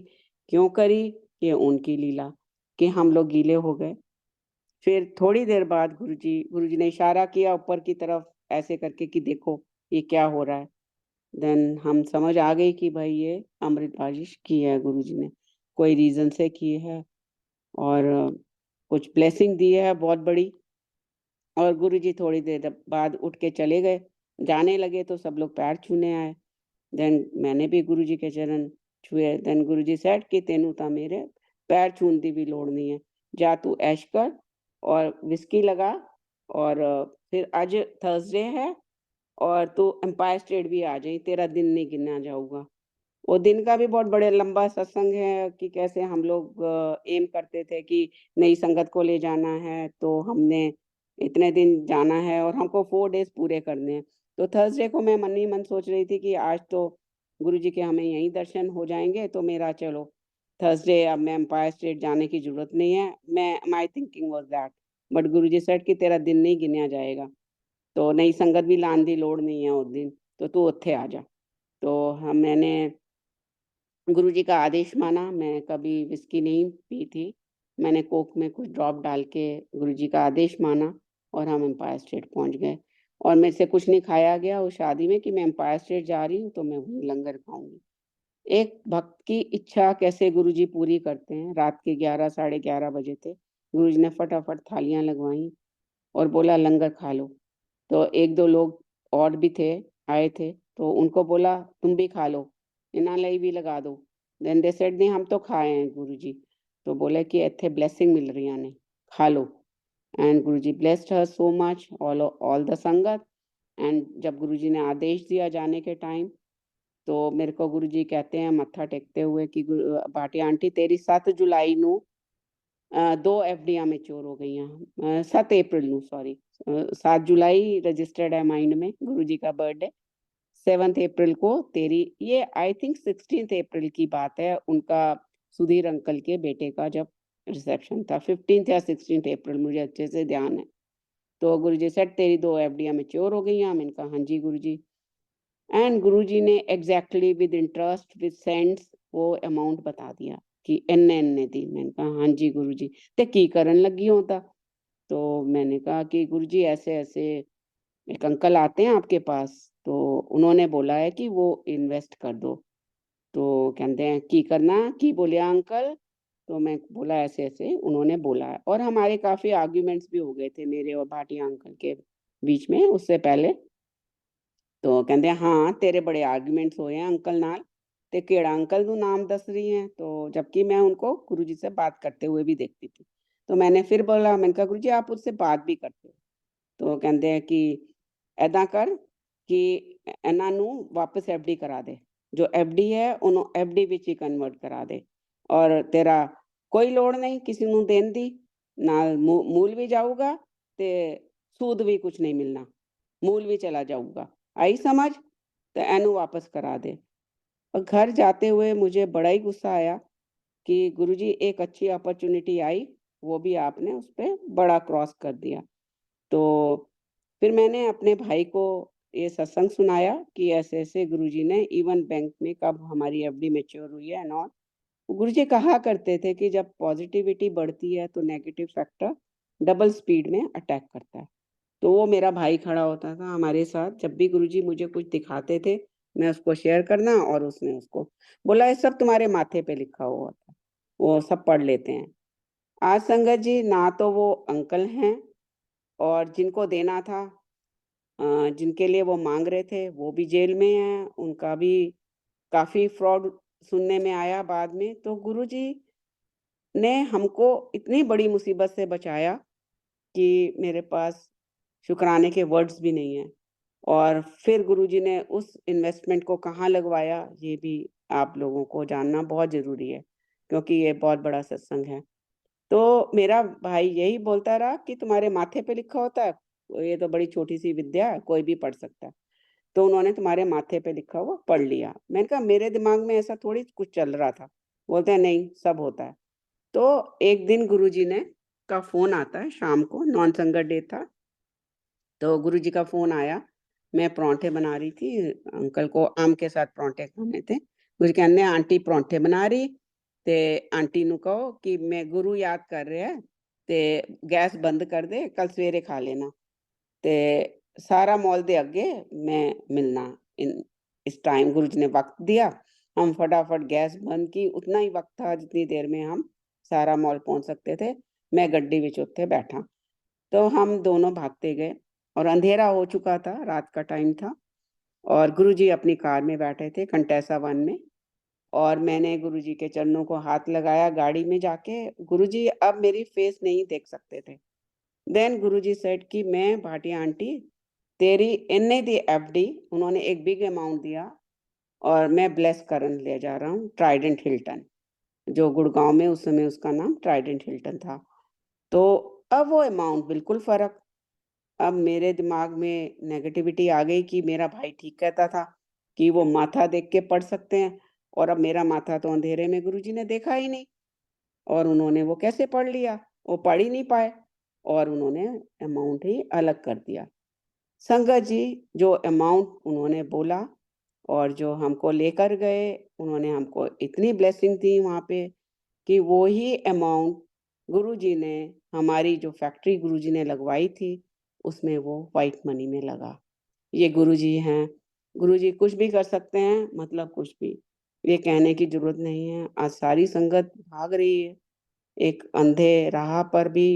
क्यों करी? ये उनकी लीला कि हम लोग गीले हो गए। फिर थोड़ी देर बाद गुरुजी ने इशारा किया ऊपर की तरफ ऐसे करके कि देखो ये क्या हो रहा है। देन हम समझ आ गई कि भाई ये अमृत बारिश की है गुरुजी ने, कोई रीज़न से की है और कुछ ब्लेसिंग दी है बहुत बड़ी। और गुरुजी थोड़ी देर बाद उठ के चले गए, जाने लगे तो सब लोग पैर छूने आए। देन मैंने भी गुरुजी के चरण छुए। देन गुरुजी सेड कि तेनू ता मेरे पैर छून दी भी लोड़ नहीं है, जा तू ऐश कर और विस्की लगा और फिर आज थर्सडे है और तू एम्पायर स्टेट भी आ जाई, तेरा दिन नहीं गिना जाऊगा। वो दिन का भी बहुत बड़े लंबा सत्संग है कि कैसे हम लोग एम करते थे कि नई संगत को ले जाना है, तो हमने इतने दिन जाना है और हमको 4 डेज़ पूरे करने हैं। तो थर्सडे को मैं मन ही मन सोच रही थी कि आज तो गुरुजी के हमें यहीं दर्शन हो जाएँगे, तो मेरा चलो थर्सडे अब मैं एम्पायर स्टेट जाने की ज़रूरत नहीं है। My thinking was that, but Guruji said कि तेरा दिन नहीं गिनया जाएगा, तो नई संगत भी लाने दी लोड़ नहीं है उस दिन, तो तू उत्थे आ जा। तो मैंने गुरुजी का आदेश माना, मैं कभी विस्की नहीं पी थी। मैंने कोक में कुछ ड्रॉप डाल के गुरुजी का आदेश माना और हम एम्पायर स्टेट पहुँच गए और मेरे से कुछ नहीं खाया गया उस शादी में कि मैं एम्पायर स्टेट जा रही हूँ, तो मैं वहीं लंगर खाऊँगी। एक भक्त की इच्छा कैसे गुरुजी पूरी करते हैं, रात के 11 साढ़े 11 बजे थे। गुरुजी ने फटाफट थालियाँ लगवाईं और बोला लंगर खा लो। तो 1-2 लोग और भी थे, आए थे, तो उनको बोला तुम भी खा लो, इन्हां ਲਈ भी लगा दो। देन दे सेड नहीं हम तो खाए हैं गुरुजी। तो बोले कि ਇੱਥੇ ब्लेसिंग मिल रही ने, खा लो। And Guruji blessed her so much all the sangat. And जब गुरुजी ने आदेश दिया जाने के टाइम, तो मेरे को गुरुजी कहते हैं मत्था टेकते हुए कि भाटिया आंटी तेरी 7 जुलाई ਨੂੰ 2 एफडीਆਂ मैच्योर हो गई हैं। 7 अप्रैल ਨੂੰ सॉरी 7 जुलाई रजिस्टर्ड है माइंड में गुरुजी का बर्थडे। 7th अप्रैल को तेरी ये आई थिंक 16th अप्रैल की बात है, उनका सुधीर अंकल के बेटे का जब रिसेप्शन था, 15th या 16th अप्रैल मुझे अच्छे से ध्यान है। तो गुरुजी सेड तेरी 2 एफडीਆਂ मैच्योर हो गई हैं। मैंने कहा हाँ जी गुरुजी। एंड गुरुजी ने exactly with interest with cents वो अमाउंट बता दिया कि इन्ने दी। मैंने कहा हाँ जी गुरुजी, ते की करन लगी होता? तो मैंने कहा कि गुरुजी ऐसे-ऐसे एक अंकल आते हैं आपके पास, तो उन्होंने बोला है कि वो इन्वेस्ट कर दो। तो कहते हैं की करना, की बोलिया अंकल? तो मैं बोला ऐसे-ऐसे उन्होंने बोला है और हमारे काफ़ी आर्ग्यूमेंट्स भी हो गए थे मेरे और भाटिया अंकल के बीच में उससे पहले। तो कहते हैं हाँ तेरे बड़े आर्ग्यूमेंट्स होए हैं अंकल नाल, ते केड़ा अंकल तू नाम दस रही हैं? तो जबकि मैं उनको गुरुजी से बात करते हुए भी देखती थी। तो मैंने फिर बोला, मैंने कहा गुरुजी आप उससे बात भी करते हो? तो कहते हैं कि ऐदा कर कि ਇਹਨਾਂ ਨੂੰ वापस एफडी करा दे, जो एफडी है ਉਹਨੂੰ एफडी ਵਿੱਚ ਹੀ ਕਨਵਰਟ ਕਰਾ ਦੇ ਔਰ ਤੇਰਾ ਕੋਈ ਲੋੜ ਨਹੀਂ ਕਿਸੇ ਨੂੰ ਦੇਣ ਦੀ, ਨਾਲ मूल भी जाऊगा ਤੇ सूद भी कुछ नहीं मिलना, मूल भी चला जाऊगा। आई समझ? तो एनू वापस करा दे। और घर जाते हुए मुझे बड़ा ही गुस्सा आया कि गुरुजी एक अच्छी अपॉर्चुनिटी आई, वो भी आपने उस पे बड़ा क्रॉस कर दिया। तो फिर मैंने अपने भाई को ये सत्संग सुनाया कि ऐसे-ऐसे गुरुजी ने इवन बैंक में कब हमारी एफडी मैच्योर हुई है एंड ऑल। गुरुजी कहा करते थे कि जब पॉजिटिविटी बढ़ती है तो नेगेटिव फैक्टर डबल स्पीड में अटैक करता है। तो वो मेरा भाई खड़ा होता था हमारे साथ, जब भी गुरुजी मुझे कुछ दिखाते थे, मैं उसको शेयर करना और उसने उसको बोला ये सब तुम्हारे माथे पे लिखा हुआ था, वो सब पढ़ लेते हैं। आज संगत जी ना तो वो अंकल हैं और जिनको देना था जिनके लिए वो माँग रहे थे वो भी जेल में हैं, उनका भी काफ़ी फ्रॉड सुनने में आया बाद में। तो गुरुजी ने हमको इतनी बड़ी मुसीबत से बचाया कि मेरे पास शुक्राने के वर्ड्स भी नहीं हैं। और फिर गुरुजी ने उस इन्वेस्टमेंट को कहाँ लगवाया, ये भी आप लोगों को जानना बहुत ज़रूरी है, क्योंकि ये बहुत बड़ा सत्संग है। तो मेरा भाई यही बोलता रहा कि तुम्हारे माथे पे लिखा होता है, ये तो बड़ी छोटी-सी विद्या है, कोई भी पढ़ सकता है। तो उन्होंने तुम्हारे माथे पे लिखा हुआ पढ़ लिया। मैंने कहा मेरे दिमाग में ऐसा थोड़ी कुछ चल रहा था। बोलते हैं नहीं, सब होता है। तो एक दिन गुरुजी ने का फ़ोन आता है शाम को, नॉन संगत डे था। तो गुरुजी का फ़ोन आया, मैं पराठे बना रही थी, अंकल को आम के साथ पराठे खाने थे। गुरुजी कहंदे आंटी पराठे बना रही ते आंटी नू कहो कि मैं गुरु याद कर रहा है ते गैस बंद कर दे, कल सवेरे खा लेना। ते सारा मॉल दे अगे मैं मिलना इन इस टाइम गुरुजी ने वक़्त दिया। हम फटाफट गैस बंद की, उतना ही वक़्त था जितनी देर में हम सारा मॉल पहुँच सकते थे। मैं गड्डी विच उत्थे बैठा। तो हम दोनों भागते गए और अंधेरा हो चुका था, रात का टाइम था और गुरुजी अपनी कार में बैठे थे कंटेसा वन में और मैंने गुरुजी के चरणों को हाथ लगाया गाड़ी में जाके। गुरुजी अब मेरी फेस नहीं देख सकते थे। देन गुरुजी सेड कि मैं भाटिया आंटी तेरी इन्ने दी एफडी, उन्होंने एक बिग अमाउंट दिया और मैं ब्लेस करन ले जा रहा हूँ ट्राइडेंट हिल्टन, जो गुड़गाँव में उस समय उसका नाम ट्राइडेंट हिल्टन था। तो अब वो अमाउंट बिल्कुल फ़र्क। अब मेरे दिमाग में नेगेटिविटी आ गई कि मेरा भाई ठीक कहता था कि वो माथा देख के पढ़ सकते हैं और अब मेरा माथा तो अंधेरे में गुरुजी ने देखा ही नहीं और उन्होंने वो कैसे पढ़ लिया? वो पढ़ ही नहीं पाए और उन्होंने अमाउंट ही अलग कर दिया। संगत जी जो अमाउंट उन्होंने बोला और जो हमको लेकर गए, उन्होंने हमको इतनी ब्लेसिंग दी वहाँ पे कि वो ही अमाउंट गुरुजी ने हमारी जो फैक्ट्री गुरुजी ने लगवाई थी, उसमें वो व्हाइट मनी में लगा। ये गुरुजी हैं, गुरुजी कुछ भी कर सकते हैं, मतलब कुछ भी। ये कहने की ज़रूरत नहीं है। आज सारी संगत भाग रही है, एक अंधे राह पर भी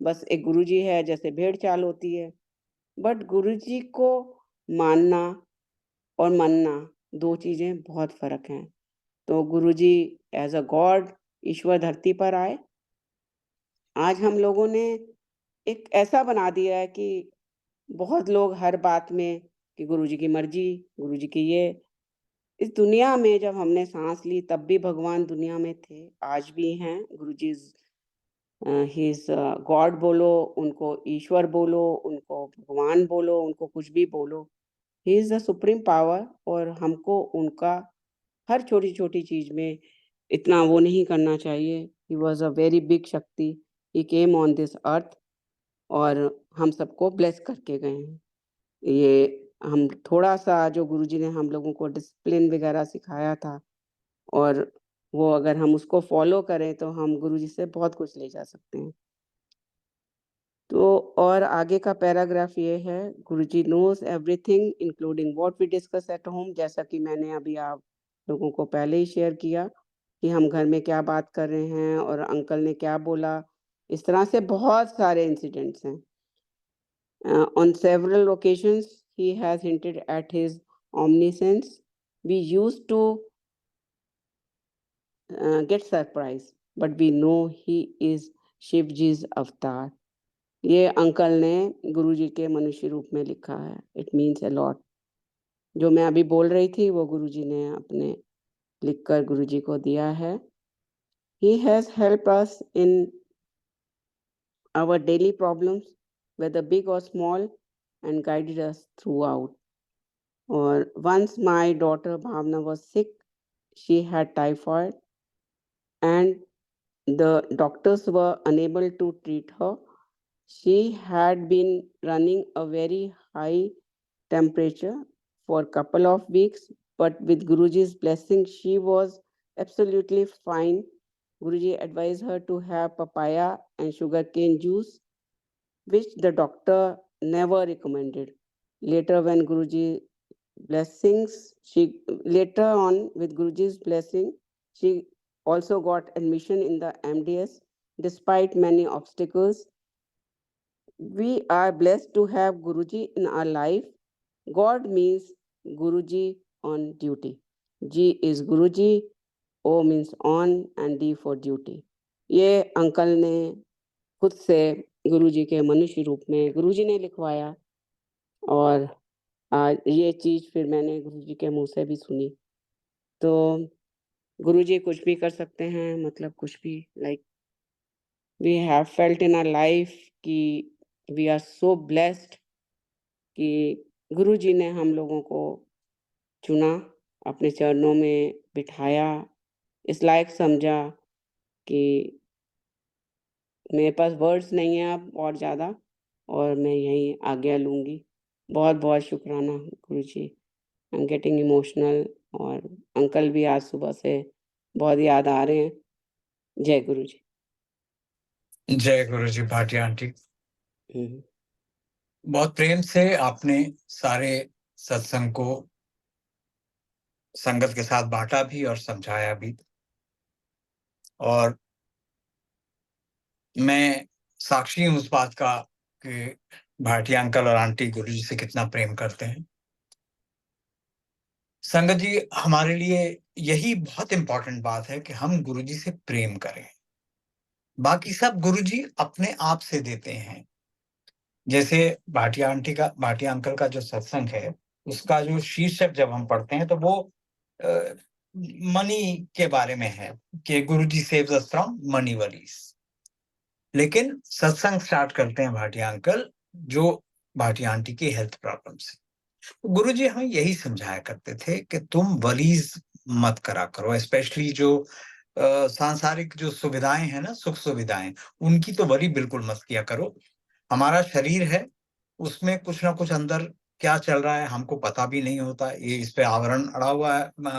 बस एक गुरुजी है जैसे भेड़-चाल होती है। बट गुरुजी को मानना और मनना 2 चीज़ें बहुत फ़र्क हैं। तो गुरुजी एज़ अ गॉड ईश्वर धरती पर आए। आज हम लोगों ने एक ऐसा बना दिया है कि बहुत लोग हर बात में कि गुरुजी की मर्ज़ी, गुरुजी की ये। इस दुनिया में जब हमने साँस ली तब भी भगवान दुनिया में थे, आज भी हैं। गुरुजी ही इज़ गॉड बोलो, उनको ईश्वर बोलो, उनको भगवान बोलो, उनको कुछ भी बोलो। He is the supreme power और हमको उनका हर छोटी-छोटी चीज़ में इतना वो नहीं करना चाहिए। He was a very big शक्ति। ही केम ऑन दिस अर्थ और हम सबको ब्लेस करके गए हैं। ये हम थोड़ा-सा जो गुरुजी ने हम लोगों को डिसिप्लिन वगैरह सिखाया था और वो अगर हम उसको फ़ॉलो करें तो हम गुरुजी से बहुत कुछ ले जा सकते हैं। तो और आगे का पैराग्राफ ये है, Guruji knows everything including what we discuss at home, जैसा कि मैंने अभी आप लोगों को पहले ही शेयर किया कि हम घर में क्या बात कर रहे हैं और अंकल ने क्या बोला। इस तरह से बहुत सारे इंसिडेंट्स हैं। On several occasions, he has hinted at his omniscience. We used to get surprised, but we know he is Shivji's avatar. ये अंकल ने गुरुजी के मनुष्य रूप में लिखा है। It means a lot. जो मैं अभी बोल रही थी वो गुरुजी ने अपने लिखकर गुरुजी को दिया है। He has helped us in our daily problems, whether big or small, and guided us throughout. Or once my daughter Bhavna was sick, she had typhoid, and the doctors were unable to treat her. She had been running a very high temperature for a couple of weeks, but with Guruji's blessing, she was absolutely fine. Guruji advised her to have papaya and sugarcane juice, which the doctor never recommended. Later, when Guruji blessings, she later on with Guruji's blessing, she also got admission in the MDS despite many obstacles. We are blessed to have Guruji in our life. God means Guruji on duty. G is Guruji, O means on and D for duty. ये अंकल ने खुद से गुरुजी के मनुष्य रूप में गुरुजी ने लिखवाया और ये चीज फिर मैंने गुरुजी के मुंह से भी सुनी। तो गुरुजी कुछ भी कर सकते हैं, मतलब कुछ भी, like we have felt in our life कि वी आर सो ब्लेस्ड कि गुरुजी ने हम लोगों को चुना, अपने चरणों में बिठाया, इस लायक समझा कि मेरे पास वर्ड्स नहीं है अब और ज़्यादा, और मैं यहीं आज्ञा लूँगी। बहुत बहुत शुक्राना गुरुजी। आई एम गेटिंग इमोशनल, और अंकल भी आज सुबह से बहुत याद आ रहे हैं। जय गुरुजी। जय गुरुजी भाटिया आंटी। हम्म। बहुत प्रेम से आपने सारे सत्संग को संगत के साथ बांटा भी और समझाया भी, और मैं साक्षी हूं उस बात का कि भाटिया अंकल और आंटी गुरुजी से कितना प्रेम करते हैं। संगत जी, हमारे लिए यही बहुत इंपॉर्टेंट बात है कि हम गुरुजी से प्रेम करें। बाकी सब गुरुजी अपने आप से देते हैं। जैसे भाटिया अंकल का जो सत्संग है, उसका जो शीर्षक जब हम पढ़ते हैं तो वो मनी के बारे में है कि Guruji saves us from money worries. लेकिन सत्संग स्टार्ट करते हैं भाटिया अंकल जो भाटिया आंटी की हेल्थ प्रॉब्लम से। गुरुजी हमें यही समझाया करते थे कि तुम वरीज मत करा करो, स्पेशली जो सांसारिक जो सुविधाएं हैं ना, सुख सुविधाएं, उनकी तो वरी बिल्कुल मत किया करो। हमारा शरीर है, उसमें कुछ ना कुछ अंदर क्या चल रहा है हमको पता भी नहीं होता। ये इस पे आवरण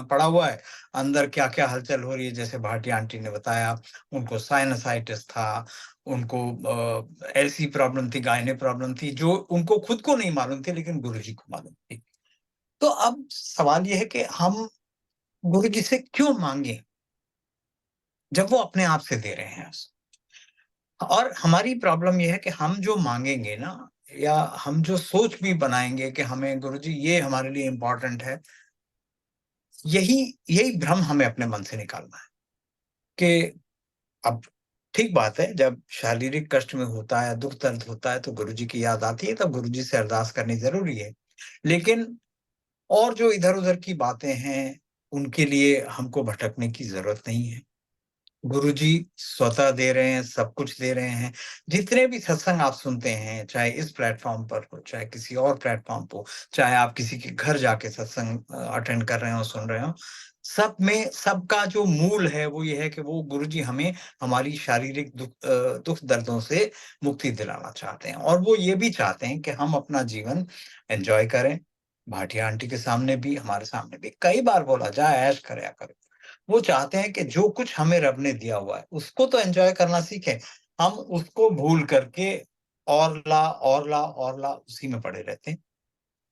पड़ा हुआ है, अंदर क्या क्या हलचल हो रही है। जैसे भाटिया आंटी ने बताया, उनको साइनसाइटिस था, उनको ऐसी प्रॉब्लम थी, गायने प्रॉब्लम थी जो उनको खुद को नहीं मालूम थी, लेकिन गुरुजी को मालूम थी। तो अब सवाल यह है कि हम गुरुजी से क्यों मांगे जब वो अपने आप से दे रहे हैं। और हमारी प्रॉब्लम यह है कि हम जो मांगेंगे ना, या हम जो सोच भी बनाएंगे कि हमें गुरुजी ये हमारे लिए इम्पोर्टेंट है, यही भ्रम हमें अपने मन से निकालना है। कि अब ठीक बात है, जब शारीरिक कष्ट में होता है, दुख दर्द होता है, तो गुरुजी की याद आती है, तब गुरुजी से अरदास करनी जरूरी है। लेकिन और जो इधर उधर की बातें हैं, उनके लिए हमको भटकने की जरूरत नहीं है। गुरुजी स्वतः दे रहे हैं, सब कुछ दे रहे हैं। जितने भी सत्संग आप सुनते हैं, चाहे इस प्लेटफॉर्म पर हो, चाहे किसी और प्लेटफॉर्म पर, चाहे आप किसी के घर जाके सत्संग अटेंड कर रहे हो, सुन रहे हो, सब में सबका जो मूल है वो ये है कि वो गुरुजी हमें हमारी शारीरिक दुख दर्दों से मुक्ति दिलाना चाहते हैं। और वो ये भी चाहते हैं कि हम अपना जीवन एंजॉय करें। भाटिया आंटी के सामने भी, हमारे सामने भी कई बार बोला, जाए ऐश करया करो। वो चाहते हैं कि जो कुछ हमें रब ने दिया हुआ है उसको तो एंजॉय करना सीखें। हम उसको भूल करके और ला और ला और ला उसी में पड़े रहते हैं।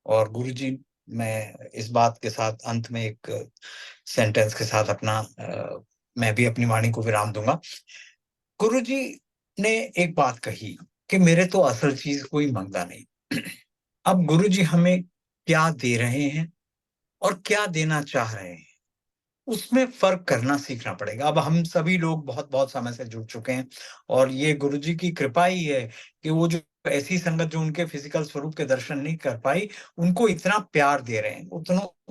और गुरुजी, मैं इस बात के साथ अंत में एक सेंटेंस के साथ मैं भी अपनी वाणी को विराम दूंगा। गुरुजी ने एक बात कही कि मेरे तो असल चीज कोई मंगता नहीं। अब गुरुजी हमें क्या दे रहे हैं और क्या देना चाह रहे हैं, उसमें फर्क करना सीखना पड़ेगा। अब हम सभी लोग बहुत बहुत समय से जुड़ चुके हैं, और ये गुरुजी की कृपा ही है कि वो जो ऐसी संगत जो उनके फिजिकल स्वरूप के दर्शन नहीं कर पाई, उनको इतना प्यार दे रहे हैं,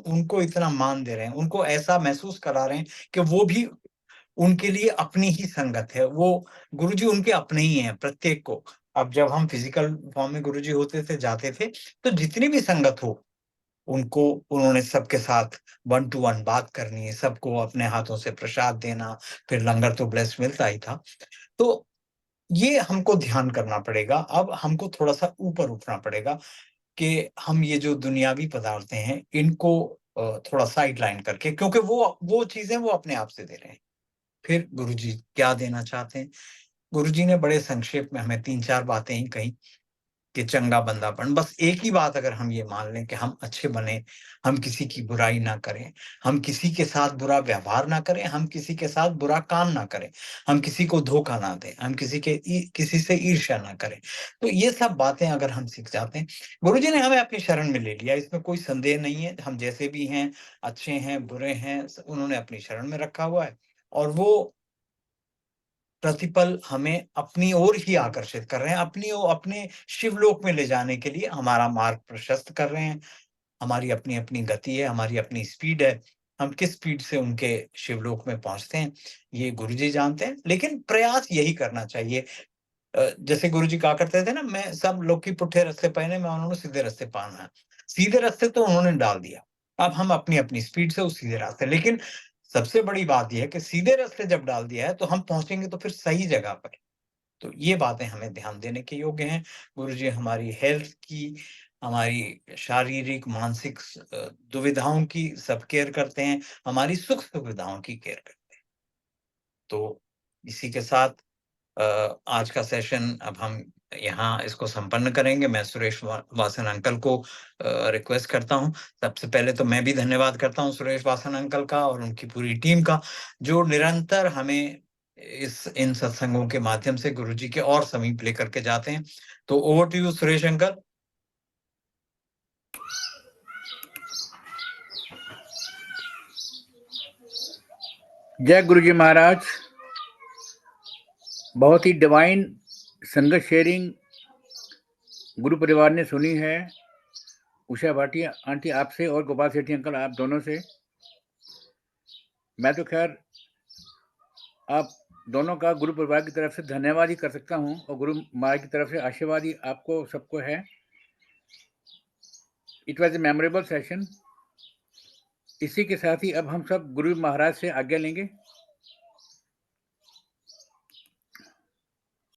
उनको इतना मान दे रहे हैं, उनको ऐसा महसूस करा रहे हैं कि वो भी उनके लिए अपनी ही संगत है। वो गुरुजी उनके अपने ही हैं, प्रत्येक को। अब जब हम फिजिकल फॉर्म में गुरुजी होते थे, जाते थे, तो जितनी भी संगत हो, उन्होंने सबके साथ 1 to 1 बात करनी है, सबको अपने हाथों से प्रसाद देना, फिर लंगर तो ब्लेस मिलता ही था। तो ये हमको ध्यान करना पड़ेगा। अब हमको थोड़ा सा ऊपर उठना पड़ेगा कि हम ये जो दुनियावी पदार्थ हैं, इनको थोड़ा साइड लाइन करके, क्योंकि वो चीजें वो अपने आप से दे रहे हैं। फिर गुरुजी क्या देना चाहते हैं? गुरुजी ने बड़े संक्षेप में हमें 3-4 बातें ही कही कि चंगा बंदापन। बस एक ही बात अगर हम ये मान लें कि हम अच्छे बने, हम किसी की बुराई ना करें, हम किसी के साथ बुरा व्यवहार ना करें, हम किसी के साथ बुरा काम ना करें, हम किसी को धोखा ना दें, हम किसी से ईर्ष्या ना करें। तो ये सब बातें अगर हम सीख जाते हैं, गुरुजी ने हमें अपनी शरण में ले लिया, इसमें कोई संदेह नहीं है। हम जैसे भी हैं, अच्छे हैं, बुरे हैं, उन्होंने अपनी शरण में रखा हुआ है और वो प्रतिपल हमें अपनी ओर ही आकर्षित कर रहे हैं, अपने शिवलोक में ले जाने के लिए हमारा मार्ग प्रशस्त कर रहे हैं। हमारी अपनी-अपनी गति है, हमारी अपनी स्पीड है। हम किस स्पीड से उनके शिवलोक में पहुँचते हैं, ये गुरुजी जानते हैं, लेकिन प्रयास यही करना चाहिए। जैसे गुरुजी कहा करते थे ना, मैं सब लोग की पुट्ठे रास्ते पहने, मैं उन्होंने सीधे रास्ते पाना है। सीधे रास्ते तो उन्होंने डाल दिया। अब हम अपनी-अपनी स्पीड से उस सीधे रास्ते, लेकिन सबसे बड़ी बात ये है कि सीधे रास्ते जब डाल दिया है, तो हम पहुँचेंगे तो फिर सही जगह पर। तो ये बातें हमें ध्यान देने के योग्य हैं। गुरुजी हमारी हेल्थ की, हमारी शारीरिक, मानसिक दुविधाओं की सब केयर करते हैं, हमारी सुख-सुविधाओं की केयर करते हैं। तो इसी के साथ आज का सेशन अब हम यहाँ इसको संपन्न करेंगे। मैं सुरेश वासन अंकल को रिक्वेस्ट करता हूँ। सबसे पहले तो मैं भी धन्यवाद करता हूँ सुरेश वासन अंकल का और उनकी पूरी टीम का, जो निरंतर हमें इन सत्संगों के माध्यम से गुरुजी के और समीप लेकर के जाते हैं। तो over to you Suresh uncle. जय गुरुजी महाराज। बहुत ही डिवाइन संगत शेयरिंग गुरु परिवार ने सुनी है। उषा भाटिया आंटी आपसे और गोपाल सेठी अंकल आप दोनों से। मैं तो खैर आप दोनों का गुरु परिवार की तरफ से धन्यवाद ही कर सकता हूं और गुरु महाराज की तरफ से आशीर्वाद ही आपको सबको है। It was a memorable session. इसी के साथ ही अब हम सब गुरु महाराज से आज्ञा लेंगे।